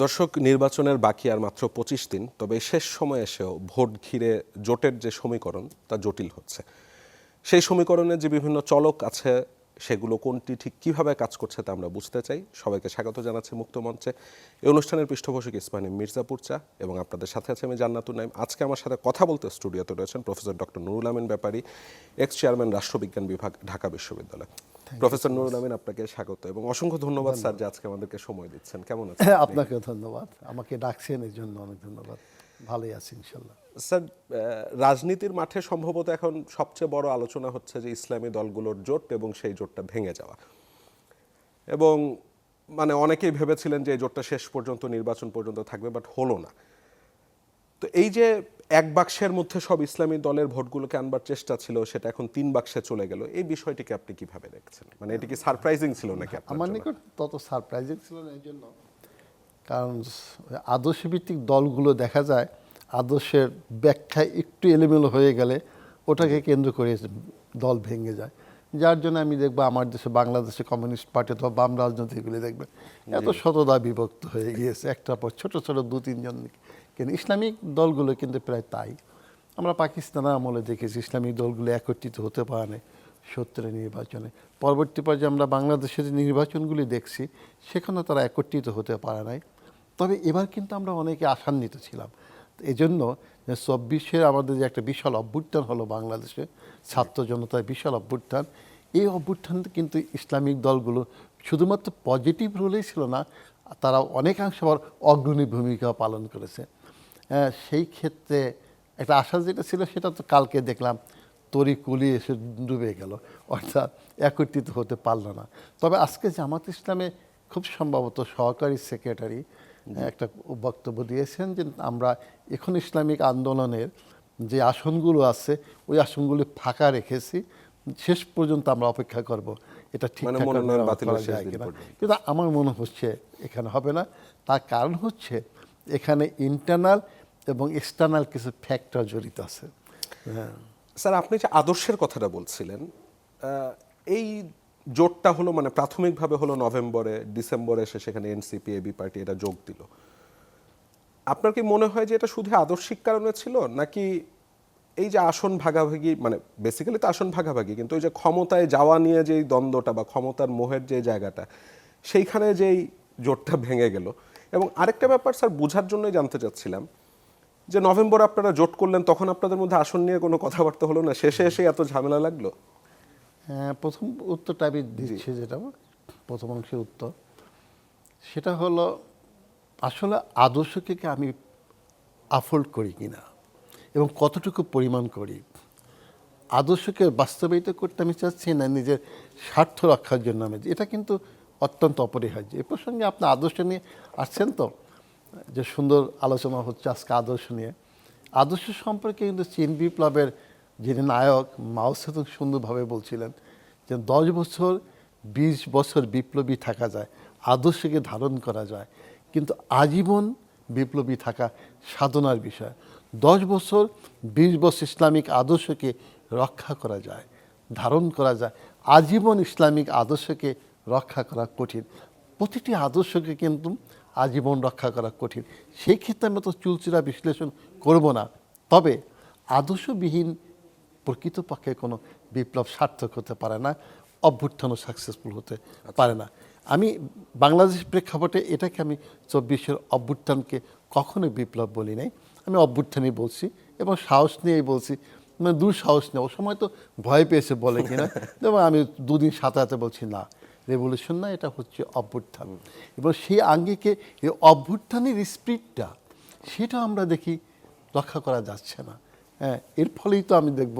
দর্শক, নির্বাচনের বাকি আর মাত্র ২৫ দিন, তবে শেষ সময়ে এসেও ভোট ঘিরে জোটের যে সমীকরণ তা জটিল হচ্ছে। সেই সমীকরণে যে বিভিন্ন চলক আছে সেগুলো কোনটি ঠিক কিভাবে কাজ করছে তা আমরা বুঝতে চাই। সবাইকে স্বাগত জানাচ্ছি মুক্ত মঞ্চে। এই অনুষ্ঠানের পৃষ্ঠপোষক ইসমানী মির্জাপুর চা এবং আপনাদের সাথে আছে আমি জান্নাতুন নাইম। আজকে আমার সাথে কথা বলতে স্টুডিওতে রয়েছেন প্রফেসর ডক্টর নুরুল আমিন ব্যাপারী, এক্স চেয়ারম্যান রাষ্ট্রবিজ্ঞান বিভাগ, ঢাকা বিশ্ববিদ্যালয়। প্রফেসর নুরুল আমিন, আপনাকে স্যাগত এবং অসংখ্য ধন্যবাদ স্যার যে আজকে আমাদেরকে সময় দিচ্ছেন। কেমন আছেন? আপনাকেও ধন্যবাদ, আমাকে ডাকছেন এর জন্য অনেক ধন্যবাদ। ভালোই আছি ইনশাল্লাহ। স্যার, রাজনীতির মাঠে সম্ভবত এখন সবচেয়ে বড় আলোচনা হচ্ছে যে ইসলামী দলগুলোর জোট এবং সেই জোটটা ভেঙে যাওয়া, এবং মানে অনেকেই ভেবেছিলেন যে এই জোটটা শেষ পর্যন্ত নির্বাচন পর্যন্ত থাকবে, বাট হলো না। তো এই যে এক বাক্সের মধ্যে সব ইসলামী দলের ভোটগুলোকে আনবার চেষ্টা ছিল, সেটা এখন ৩ বাক্সে চলে গেল। এই বিষয়টিকে আপনি কিভাবে দেখছেন? মানে এটা কি সারপ্রাইজিং ছিল নাকি আপনার আমার জন্য? নিকট তত সারপ্রাইজিং ছিল না এই জন্য, কারণ আদর্শভিত্তিক দলগুলো দেখা যায় আদর্শের ব্যাখ্যায় একটু এলোমেলো হয়ে গেলে ওটাকে কেন্দ্র করে দল ভেঙে যায়। যার জন্য আমি দেখবো আমার দেশে বাংলাদেশে কমিউনিস্ট পার্টি অথবা বাম রাজনীতিগুলি দেখবেন এত শতদা বিভক্ত হয়ে গিয়েছে, একটার পর ছোট ছোট ২-৩ জন। কিন্তু ইসলামিক দলগুলো কিন্তু প্রায় তাই। আমরা পাকিস্তানের আমলে দেখেছি ইসলামিক দলগুলো একত্রিত হতে পারে না ৭০ নির্বাচনে। পরবর্তী পর্যায়ে আমরা বাংলাদেশের যে নির্বাচনগুলি দেখছি সেখানেও তারা একত্রিত হতে পারে নাই। তবে এবার কিন্তু আমরা অনেকে আশান্বিত ছিলাম। এই জন্য ২৪-এ আমাদের যে একটা বিশাল অভ্যুত্থান হলো বাংলাদেশে, ছাত্র জনতার বিশাল অভ্যুত্থান, এই অভ্যুত্থান কিন্তু ইসলামিক দলগুলো শুধুমাত্র পজিটিভ রোলেই ছিল না, তারা অনেকাংশে আবার অগ্রণী ভূমিকা পালন করেছে। সেই ক্ষেত্রে একটা আশা যেটা ছিল সেটা তো কালকে দেখলাম তরিকুলি এসে ডুবে গেল, অর্থাৎ একত্রিত হতে পারল না। তবে আজকে জামাত ইসলামে খুব সম্ভবত সহকারী সেক্রেটারি একটা বক্তব্য দিয়েছেন যে আমরা এখন ইসলামিক আন্দোলনের যে আসনগুলো আছে ওই আসনগুলি ফাঁকা রেখেছি, শেষ পর্যন্ত আমরা অপেক্ষা করব এটা ঠিকঠাক করা যায় কিনা। কিন্তু আমার মনে হচ্ছে এখানে হবে না। তার কারণ হচ্ছে এখানে ইন্টারনাল এবং এক্সটার্নাল কিছু ফ্যাক্টর জড়িত আছে। হ্যাঁ স্যার, আপনি যে আদর্শের কথাটা বলছিলেন, এই জোটটা হলো মানে প্রাথমিকভাবে হলো নভেম্বরে, ডিসেম্বরে এসে সেখানে এনসিপি এবি পার্টি এটা যোগ দিল। আপনার কি মনে হয় যে এটা শুধু আদর্শিক কারণে ছিল, নাকি এই যে আসন ভাগাভাগি, মানে বেসিক্যালি তো আসন ভাগাভাগি, কিন্তু ওই যে ক্ষমতায় যাওয়া নিয়ে যেই দ্বন্দ্বটা বা ক্ষমতার মোহের যে জায়গাটা, সেইখানে যেই জোটটা ভেঙে গেল? এবং আরেকটা ব্যাপার স্যার বোঝার জন্যই জানতে চাচ্ছিলাম যে নভেম্বরে আপনারা জোট করলেন, তখন আপনাদের মধ্যে আসন নিয়ে কোনো কথাবার্তা হলো না, শেষে এসে এত ঝামেলা লাগলো? হ্যাঁ, প্রথম উত্তরটা আমি দিচ্ছি, যেটা প্রথম অংশের উত্তর, সেটা হলো আসলে আদর্শকে আমি আফোল্ড করি কিনা এবং কতটুকু পরিমাণ করি। আদর্শকে বাস্তবায়িত করতে আমি চাচ্ছি না নিজের স্বার্থ রক্ষার জন্য। আমি এটা কিন্তু অত্যন্ত অপরিহার্য। এ প্রসঙ্গে আপনি আদর্শ নিয়ে আসছেন তো, যে সুন্দর আলোচনা হচ্ছে আজকে আদর্শ নিয়ে। আদর্শ সম্পর্কে কিন্তু চীন বিপ্লবের যিনি নায়ক মাও সেতুং সুন্দরভাবে বলছিলেন যে ১০ বছর ২০ বছর বিপ্লবী থাকা যায়, আদর্শকে ধারণ করা যায়, কিন্তু আজীবন বিপ্লবী থাকা সাধনার বিষয়। ১০ বছর ২০ বছর ইসলামিক আদর্শকে রক্ষা করা যায়, ধারণ করা যায়, আজীবন ইসলামিক আদর্শকে রক্ষা করা কঠিন। প্রতিটি আদর্শকে কিন্তু আজীবন রক্ষা করা কঠিন। সেই ক্ষেত্রে আমরা তো চুলচেরা বিশ্লেষণ করব না। তবে আদর্শবিহীন প্রকৃতপক্ষে কোনো বিপ্লব সার্থক হতে পারে না, অভ্যুত্থানও সাকসেসফুল হতে পারে না। আমি বাংলাদেশের প্রেক্ষাপটে এটাকে আমি ২৪-এর অভ্যুত্থানকে কখনোই বিপ্লব বলি নাই, আমি অভ্যুত্থানই বলছি এবং সাহস নিয়েই বলছি। মানে দুঃসাহস নেই, ও সময় তো ভয় পেয়েছে বলে কিনা, এবং আমি দুদিন সাথে বলছি না, রেভলিউশন না, এটা হচ্ছে অভ্যুত্থান। এবং সেই আঙ্গিকে এই অভ্যুত্থানের স্পিরিটটা সেটা আমরা দেখি রক্ষা করা যাচ্ছে না। হ্যাঁ, এর ফলেই তো আমি দেখব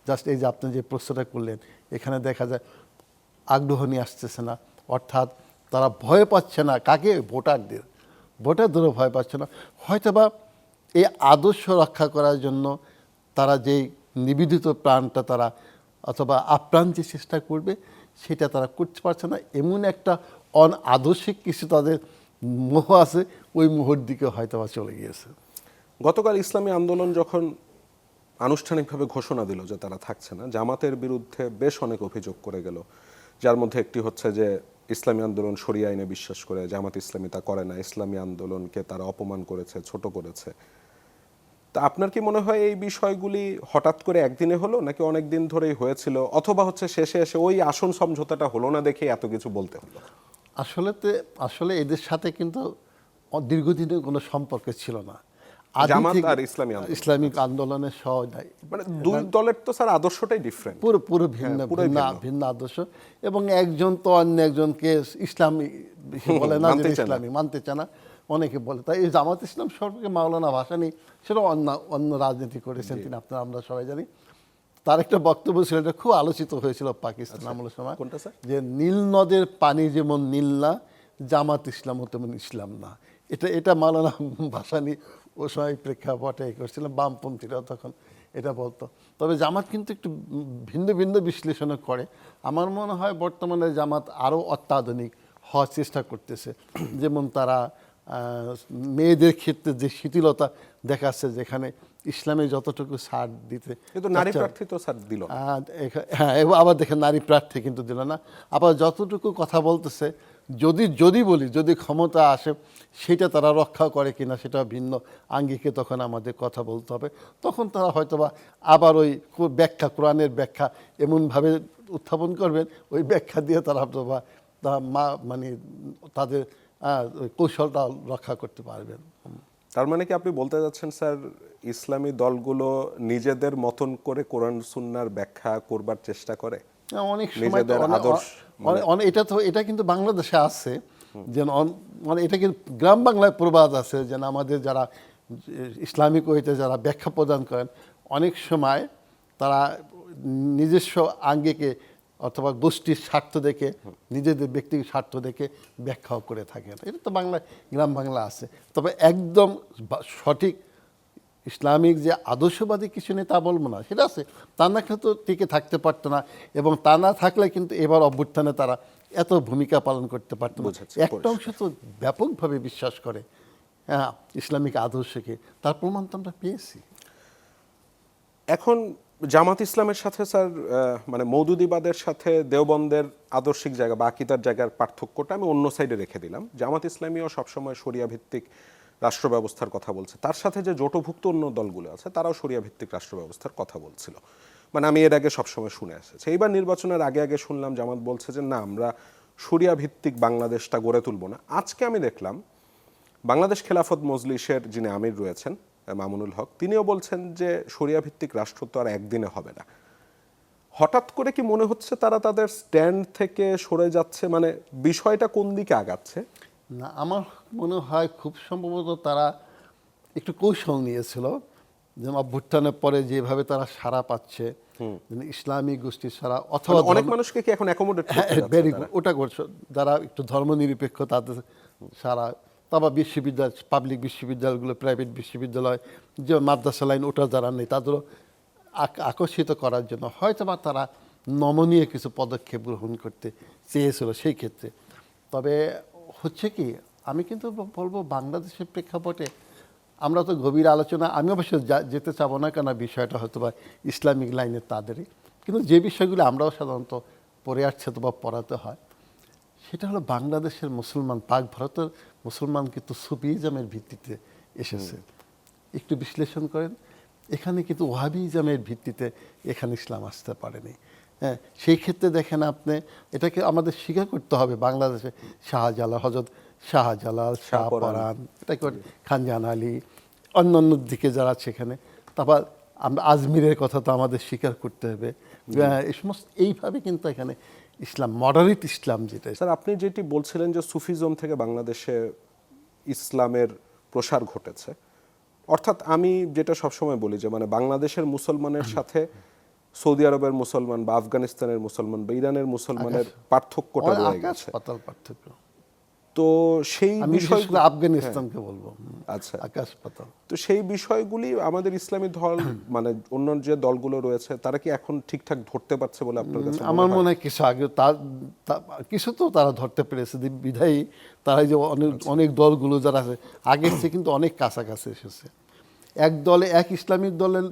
জাস্ট এই যে আপনি যে প্রশ্নটা করলেন, এখানে দেখা যায় আগ্রহ নিয়ে আসতেছে না, অর্থাৎ তারা ভয় পাচ্ছে না। কাকে? ভোটারদের। ভোটারদেরও ভয় পাচ্ছে না। হয়তোবা এই আদর্শ রক্ষা করার জন্য তারা যেই নিবেদিত প্রাণটা তারা অথবা আপ্রাণ যে চেষ্টা করবে সেটা তারা করতে পারছে না। এমন একটা আদর্শিক কিছু তাদের মোহ আছে, ওই মোহর দিকে হয়তোবা চলে গিয়েছে। গতকাল ইসলামী আন্দোলন যখন আনুষ্ঠানিকভাবে ঘোষণা দিল যে তারা থাকছে না, জামাতের বিরুদ্ধে বেশ অনেক অভিযোগ করে গেল, যার মধ্যে একটি হচ্ছে যে ইসলামী আন্দোলন শরিয়া আইনে বিশ্বাস করে, জামাত ইসলামী তা করে না, ইসলামী আন্দোলনকে তারা অপমান করেছে, ছোট করেছে। তা আপনার কি মনে হয় এই বিষয়গুলি হঠাৎ করে একদিনে হলো, নাকি অনেক দিন ধরেই হয়েছিল, অথবা হচ্ছে শেষে এসে ওই আসন সমঝোতাটা হলো না দেখে এত কিছু বলতে হলো? আসলে এদের সাথে কিন্তু দীর্ঘদিনের কোনো সম্পর্ক ছিল না। আদি জামাত থেকে আর ইসলামী আন্দোলন। ইসলামিক আন্দোলনের সহায় মানে দুই দলের তো স্যার আদর্শটাই ডিফারেন্ট। পুরো পুরো ভিন্ন পুরোই ভিন্ন ভিন্ন। ভিন্ন আদর্শ, এবং একজন তো অন্য একজনকে ইসলামী বলে না, মানতে যে চায় না। ইসলামী মানতে চায় না, অনেকে বলে। তাই এই জামাত ইসলাম সম্পর্কে মাওলানা ভাসানী সেটাও অন্য অন্য রাজনীতি করেছেন তিনি, আপনারা আমরা সবাই জানি। তার একটা বক্তব্য ছিল, এটা খুব আলোচিত হয়েছিল পাকিস্তান আমলের সময়, কোনটা স্যার? যে নীল নদের পানি যেমন নীল না, জামাত ইসলামও তেমন ইসলাম না। এটা মাওলানা ভাসানী ও সময় প্রেক্ষাপটে করছিলেন, বামপন্থীরাও তখন এটা বলতো। তবে জামাত কিন্তু একটু ভিন্ন ভিন্ন বিশ্লেষণও করে। আমার মনে হয় বর্তমানে জামাত আরও অত্যাধুনিক হওয়ার চেষ্টা করতেছে। যেমন তারা মেয়েদের ক্ষেত্রে যে শিথিলতা দেখাচ্ছে, যেখানে ইসলামে যতটুকু ছাড় দিতে, কিন্তু নারী প্রার্থী তো স্যার দিল না। হ্যাঁ, আবার দেখেন নারী প্রার্থী কিন্তু দিল না। আবার যতটুকু কথা বলতেছে, যদি ক্ষমতা আসে, সেটা তারা রক্ষা করে কিনা সেটা ভিন্ন আঙ্গিকে তখন আমাদের কথা বলতে হবে। তখন তারা হয়তোবা আবার ওই ব্যাখ্যা, কোরআনের ব্যাখ্যা এমনভাবে উত্থাপন করবেন, ওই ব্যাখ্যা দিয়ে তারা হয়তোবা মানে তাদের ওই কৌশলটা রক্ষা করতে পারবেন। তার মানে কি আপনি বলতে যাচ্ছেন স্যার, ইসলামী দলগুলো নিজেদের মতন করে কোরআন সুন্নাহর ব্যাখ্যা করবার চেষ্টা করে? অনেক সময় নিজেদের আদর্শ এটা কিন্তু বাংলাদেশে আছে, যেন মানে এটা কিন্তু গ্রাম বাংলায় প্রবাদ আছে, যেন আমাদের যারা ইসলামিক ওয়েতে যারা ব্যাখ্যা প্রদান করেন, অনেক সময় তারা নিজস্ব আঙ্গিকে অথবা গোষ্ঠীর স্বার্থ দেখে, নিজেদের ব্যক্তিগত স্বার্থ দেখে ব্যাখ্যাও করে থাকেন। এটা তো গ্রাম বাংলা আছে। তবে একদম সঠিক ইসলামিক যে আদর্শবাদী কিছু নেই তা বলবো না, সেটা আছে। তা না কিন্তু টিকে থাকতে পারতো না, এবং তা না থাকলে কিন্তু এবার অভ্যুত্থানে তারা এত ভূমিকা পালন করতে পারতো না। একটা অংশ তো ব্যাপকভাবে বিশ্বাস করে হ্যাঁ ইসলামিক আদর্শকে, তার প্রমাণ তো আমরা পেয়েছি। এখন জামাত ইসলামের সাথে স্যার মানে মওদুদিবাদের সাথে দেওবন্দের আদর্শিক জায়গা বা আকিদার জায়গার পার্থক্যটা আমি অন্য সাইডে রেখে দিলাম। জামাত ইসলামীও সবসময় শরিয়া ভিত্তিক রাষ্ট্র ব্যবস্থার কথা বলছে, তার সাথে যে জোটভুক্ত অন্য দলগুলো আছে তারাও শরিয়া ভিত্তিক রাষ্ট্র ব্যবস্থার কথা বলছিল। মানে আমি এর আগে সবসময় শুনে এসেছি। এইবার নির্বাচনের আগে আগে শুনলাম জামাত বলছে যে না, আমরা শরিয়া ভিত্তিক বাংলাদেশটা গড়ে তুলব না। আজকে আমি দেখলাম বাংলাদেশ খেলাফত মজলিসের যিনি আমির রয়েছেন মামুনুল হক, তিনিও বলছেন যে শরিয়া ভিত্তিক রাষ্ট্র তো আর একদিনে হবে না। হঠাৎ করে কি মনে হচ্ছে তারা তাদের স্ট্যান্ড থেকে সরে যাচ্ছে? মানে বিষয়টা কোন দিকে আগাচ্ছে? না, আমার মনে হয় খুব সম্ভবত তারা একটু কৌশল নিয়েছিল, যেমন অভ্যুত্থানের পরে যেভাবে তারা সাড়া পাচ্ছে, ইসলামিক গোষ্ঠীর সারা, অথবা অনেক মানুষকে কি এখন অ্যাকোমোডেট করতে যাচ্ছে ভেরি তারা? গুড, ওটা করছে যারা একটু ধর্মনিরপেক্ষ, তাদের সারা। তারপর বিশ্ববিদ্যালয়, পাবলিক বিশ্ববিদ্যালয়গুলো, প্রাইভেট বিশ্ববিদ্যালয়, যে মাদ্রাসা লাইন, ওটা যারা নেই তাদেরও আকর্ষিত করার জন্য হয়তো বা তারা নমনীয় কিছু পদক্ষেপ গ্রহণ করতে চেয়েছিল সেই ক্ষেত্রে। তবে হচ্ছে কি, আমি কিন্তু বলবো বাংলাদেশের প্রেক্ষাপটে আমরা তো গভীর আলোচনা, আমি অবশ্য যেতে চাবো না, কেন বিষয়টা হয়তো বা ইসলামিক লাইনের তাদেরই, কিন্তু যে বিষয়গুলো আমরাও সাধারণত পড়ে আসছে বা পড়াতে হয়, সেটা হলো বাংলাদেশের মুসলমান, পাক ভারতের মুসলমান কিন্তু সুফিজমের ভিত্তিতে এসেছে। একটু বিশ্লেষণ করেন, এখানে কিন্তু ওয়াহাবিজমের ভিত্তিতে এখানে ইসলাম আসতে পারেনি। হ্যাঁ, সেই ক্ষেত্রে দেখেন আপনি, এটাকে আমাদের স্বীকার করতে হবে। বাংলাদেশে শাহজালাল, হজরত শাহজালাল, শাহপরান, এটাকে খানজাহান আলী, অন্যান্য দিকে যারা আছে এখানে, তারপর আমরা আজমিরের কথা তো আমাদের স্বীকার করতে হবে। এই সমস্ত এইভাবে কিন্তু এখানে ইসলাম, মডারেট ইসলাম যেটা। স্যার আপনি যেটি বলছিলেন যে সুফিজম থেকে বাংলাদেশে ইসলামের প্রসার ঘটেছে, অর্থাৎ আমি যেটা সবসময় বলি যে মানে বাংলাদেশের মুসলমানের সাথে সৌদি আরবের মুসলমান বা আফগানিস্তানের মুসলমান বা ইরানের মুসলমানের পার্থক্যটা রয়ে গেছে। পাতাল পার্থক্য। তো সেই বিষয়গুলো আফগানিস্তানকে বলবো, আচ্ছা, আকাশ পাতাল। তো সেই বিষয়গুলি আমাদের ইসলামী দল মানে অন্য যে দলগুলো রয়েছে তারা কি এখন ঠিকঠাক ধরতে পারছে বলে আপনার কাছে আমার মনে হয় কিছু আগে কিছু তো তারা ধরতে পেরেছে, বিধায়ী তারা যে অনেক দলগুলো যারা আছে আগের চেয়ে কিন্তু অনেক কাছাকাছি এসেছে। এক দলে, এক ইসলামিক দলের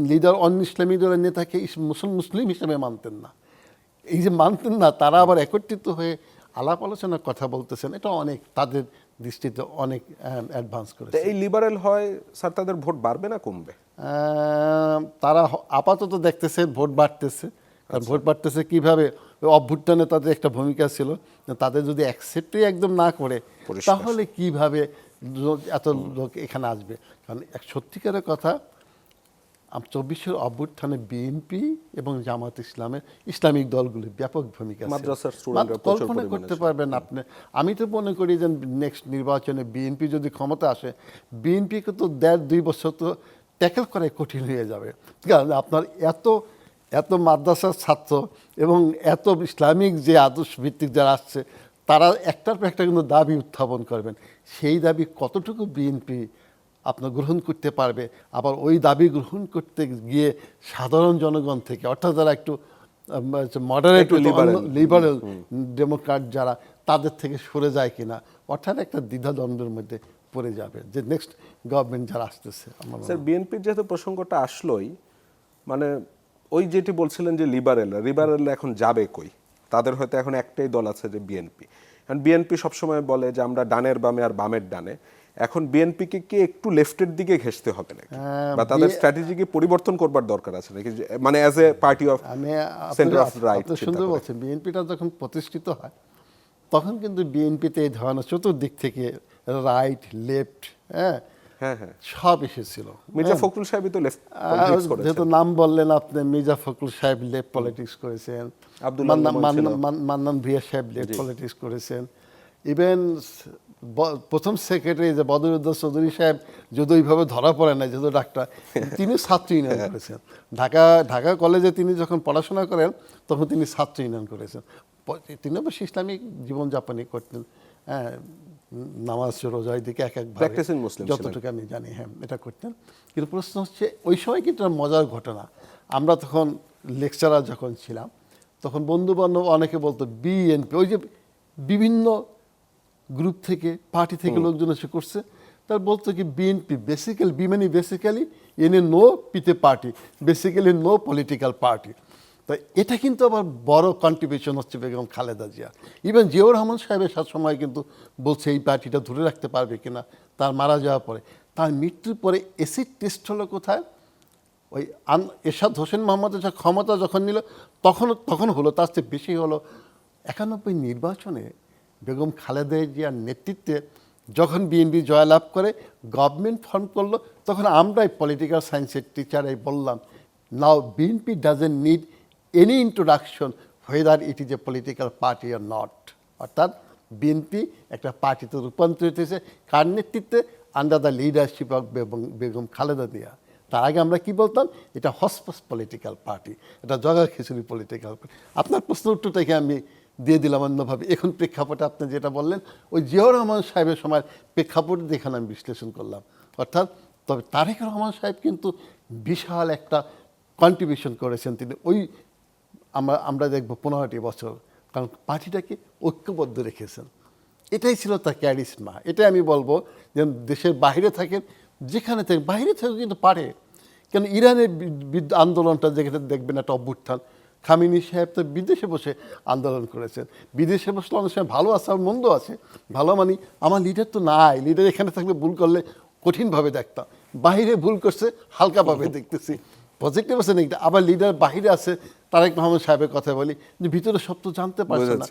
লিডার অন্য ইসলামিক দলের নেতাকে মুসলিম হিসেবে মানতেন না, এই যে মানতেন না, তারা আবার একত্রিত হয়ে আলাপ আলোচনার কথা বলতেছেন, এটা অনেক তাদের দৃষ্টিতে অনেক অ্যাডভান্স তো করেছে। এই লিবারেল হয় স্যার, তাদের ভোট বাড়বে না কমবে? তারা আপাতত দেখতেছে ভোট বাড়তেছে। কারণ ভোট বাড়তেছে কিভাবে, ওই অভ্যুত্থানে তাদের একটা ভূমিকা ছিল। তাদের যদি অ্যাকসেপ্টই একদম না করে, পরিষ্কার। তাহলে কিভাবে এত লোক এখানে আসবে? কারণ এক সত্যিকারের কথা, 24-এর অভ্যুত্থানে বিএনপি এবং জামাত ইসলামিক দলগুলির ব্যাপক ভূমিকা ছিল। মাদ্রাসার স্টুডেন্টরা প্রচুর কল্পনা পরিমাণে করতে ছিল। পারবেন আপনি। আমি তো মনে করি যে নেক্সট নির্বাচনে বিএনপি যদি ক্ষমতা আসে, বিএনপিকে তো 1.5-2 বছর তো ট্যাকেল করাই কঠিন হয়ে যাবে। কারণ আপনার এত এত মাদ্রাসার ছাত্র এবং এত ইসলামিক যে আদর্শ ভিত্তিক যারা আসছে, তারা একটার পর একটা কিন্তু দাবি উত্থাপন করবেন। সেই দাবি কতটুকু বিএনপি আপনার গ্রহণ করতে পারবে, আবার ওই দাবি গ্রহণ করতে গিয়ে সাধারণ জনগণ থেকে, অর্থাৎ যারা একটু মডারেট একটু liberal। লিবারেল ডেমোক্রাট যারা, তাদের থেকে সরে যায় কিনা, অর্থাৎ একটা দ্বিধাদ্বন্দ্বের মধ্যে পড়ে যাবে যে নেক্সট গভর্নমেন্ট যারা আসতেছে। আমার মনে হয়। স্যার, বিএনপির যেহেতু প্রসঙ্গটা আসলোই, মানে ওই যেটি বলছিলেন যে লিবারেল এখন যাবে কই? তাদের হয়তো এখন একটাই দল আছে যে বিএনপি। কারণ বিএনপি সবসময় বলে যে আমরা ডানের বামে আর বামের ডানে। এখন বিএনপিকে কি একটু লেফটের দিকে ঘেঁষতে হবে নাকি, বা তাদের স্ট্র্যাটেজিকে পরিবর্তন করবার দরকার আছে নাকি, মানে অ্যাজ এ পার্টি অফ আমি সেন্টার অফ রাইট? আপনি সুন্দর বলছেন, বিএনপিটা যখন প্রতিষ্ঠিত হয় তখন কিন্তু বিএনপিতে এই ধরনের চতুর্দিক থেকে রাইট লেফট, হ্যাঁ হ্যাঁ হ্যাঁ, সব এসেছিল। মির্জা ফখরুল সাহেবই তো লেফট পলিটিক্স করেছেন। যেহেতু নাম বললেন আপনি, মির্জা ফখরুল সাহেব লেফট পলিটিক্স করেছেন, আব্দুল্লাহ মান্নান ছিল। মান্নান ভূঁইয়া সাহেব লেফট পলিটিক্স করেছেন। ইভেন প্রথম সেক্রেটারি যে বদরুদ্দোজা চৌধুরী সাহেব, যদি ওইভাবে ধরা পড়ে না, যেহেতু ডাক্তার, তিনি ছাত্র ইউনিয়ন করেছেন। ঢাকা কলেজে তিনি যখন পড়াশোনা করেন তখন তিনি ছাত্র ইউনিয়ন করেছেন। তিনি অবশ্যই ইসলামিক জীবনযাপনই করতেন, হ্যাঁ, নামাজ রোজার দিকে এক Practicing Muslim ছিলেন। যতটুকু আমি জানি, হ্যাঁ, এটা করতেন। কিন্তু প্রশ্ন হচ্ছে, ওই সময় কিন্তু একটা মজার ঘটনা, আমরা তখন লেকচারার যখন ছিলাম, তখন বন্ধু বান্ধব অনেকে বলতো বিএনপি, ওই যে বিভিন্ন গ্রুপ থেকে পার্টি থেকে লোকজন এসে করছে, তার বলতো কি বিএনপি বেসিক্যালি, বি মানে বেসিক্যালি, এনে নো পিতে party, basically no political party. তো এটা কিন্তু আবার বড় কন্ট্রিবিউশন হচ্ছে বেগম খালেদা জিয়া। ইভেন জিয়াউর রহমান সাহেবের সাথে সময় কিন্তু বলছে এই পার্টিটা ধরে রাখতে পারবে কিনা, তার মারা যাওয়ার পরে। তার মৃত্যুর পরে এসিড টেস্ট হলো কোথায়? ওই এরশাদ হোসেন মোহাম্মদের যা ক্ষমতা যখন নিল, তখন হলো, তার চেয়ে বেশি হলো 91 নির্বাচনে বেগম খালেদা জিয়ার নেতৃত্বে যখন বিএনপি জয়লাভ করে, গভর্নমেন্ট ফর্ম করলো, তখন আমরাই পলিটিক্যাল সায়েন্সের টিচারাই বললাম, now BNP doesn't need any introduction whether it is a political party or not. অর্থাৎ বিএনপি একটা পার্টিতে রূপান্তরিত হয়েছে কার নেতৃত্বে? Under the leadership of Begum Khaleda Zia. তার আগে আমরা কি বলতাম? এটা হসপস পলিটিক্যাল পার্টি, এটা জগা খিচুড়ি পলিটিক্যাল পার্টি। আপনার প্রশ্ন উত্তরটাকে আমি দিয়ে দিলাম অন্যভাবে। এখন প্রেক্ষাপটে আপনি যেটা বললেন, ওই জিয়াউর রহমান সাহেবের সময় প্রেক্ষাপটে দেখে আমি বিশ্লেষণ করলাম। অর্থাৎ তবে তারেক রহমান সাহেব কিন্তু বিশাল একটা কন্ট্রিবিউশন করেছেন তিনি, ওই আমরা দেখব 15টি বছর, কারণ পার্টিটাকে ঐক্যবদ্ধ রেখেছেন। এটাই ছিল তার ক্যারিশমা। এটাই আমি বলবো যে দেশের বাইরে থাকেন, যেখানে থেকে বাইরে থেকে কিন্তু পারে। কেন ইরানের আন্দোলনটা যেখানে দেখবেন একটা অভ্যুত্থান, খামেনি সাহেব তো বিদেশে বসে আন্দোলন করেছেন। বিদেশে বসলে অনেক সময় ভালো আছে আর মন্দ আছে। ভালো মানে আমার লিডার তো নাই, লিডার এখানে থাকলে ভুল করলে কঠিনভাবে দেখতাম, বাইরে ভুল করছে হালকাভাবে দেখতেছি, পজিটিভ আছে নেই। আবার লিডার বাহিরে আছে, তারেক রহমান সাহেবের কথা বলি, যে ভিতরে সব তো জানতে পারছে না।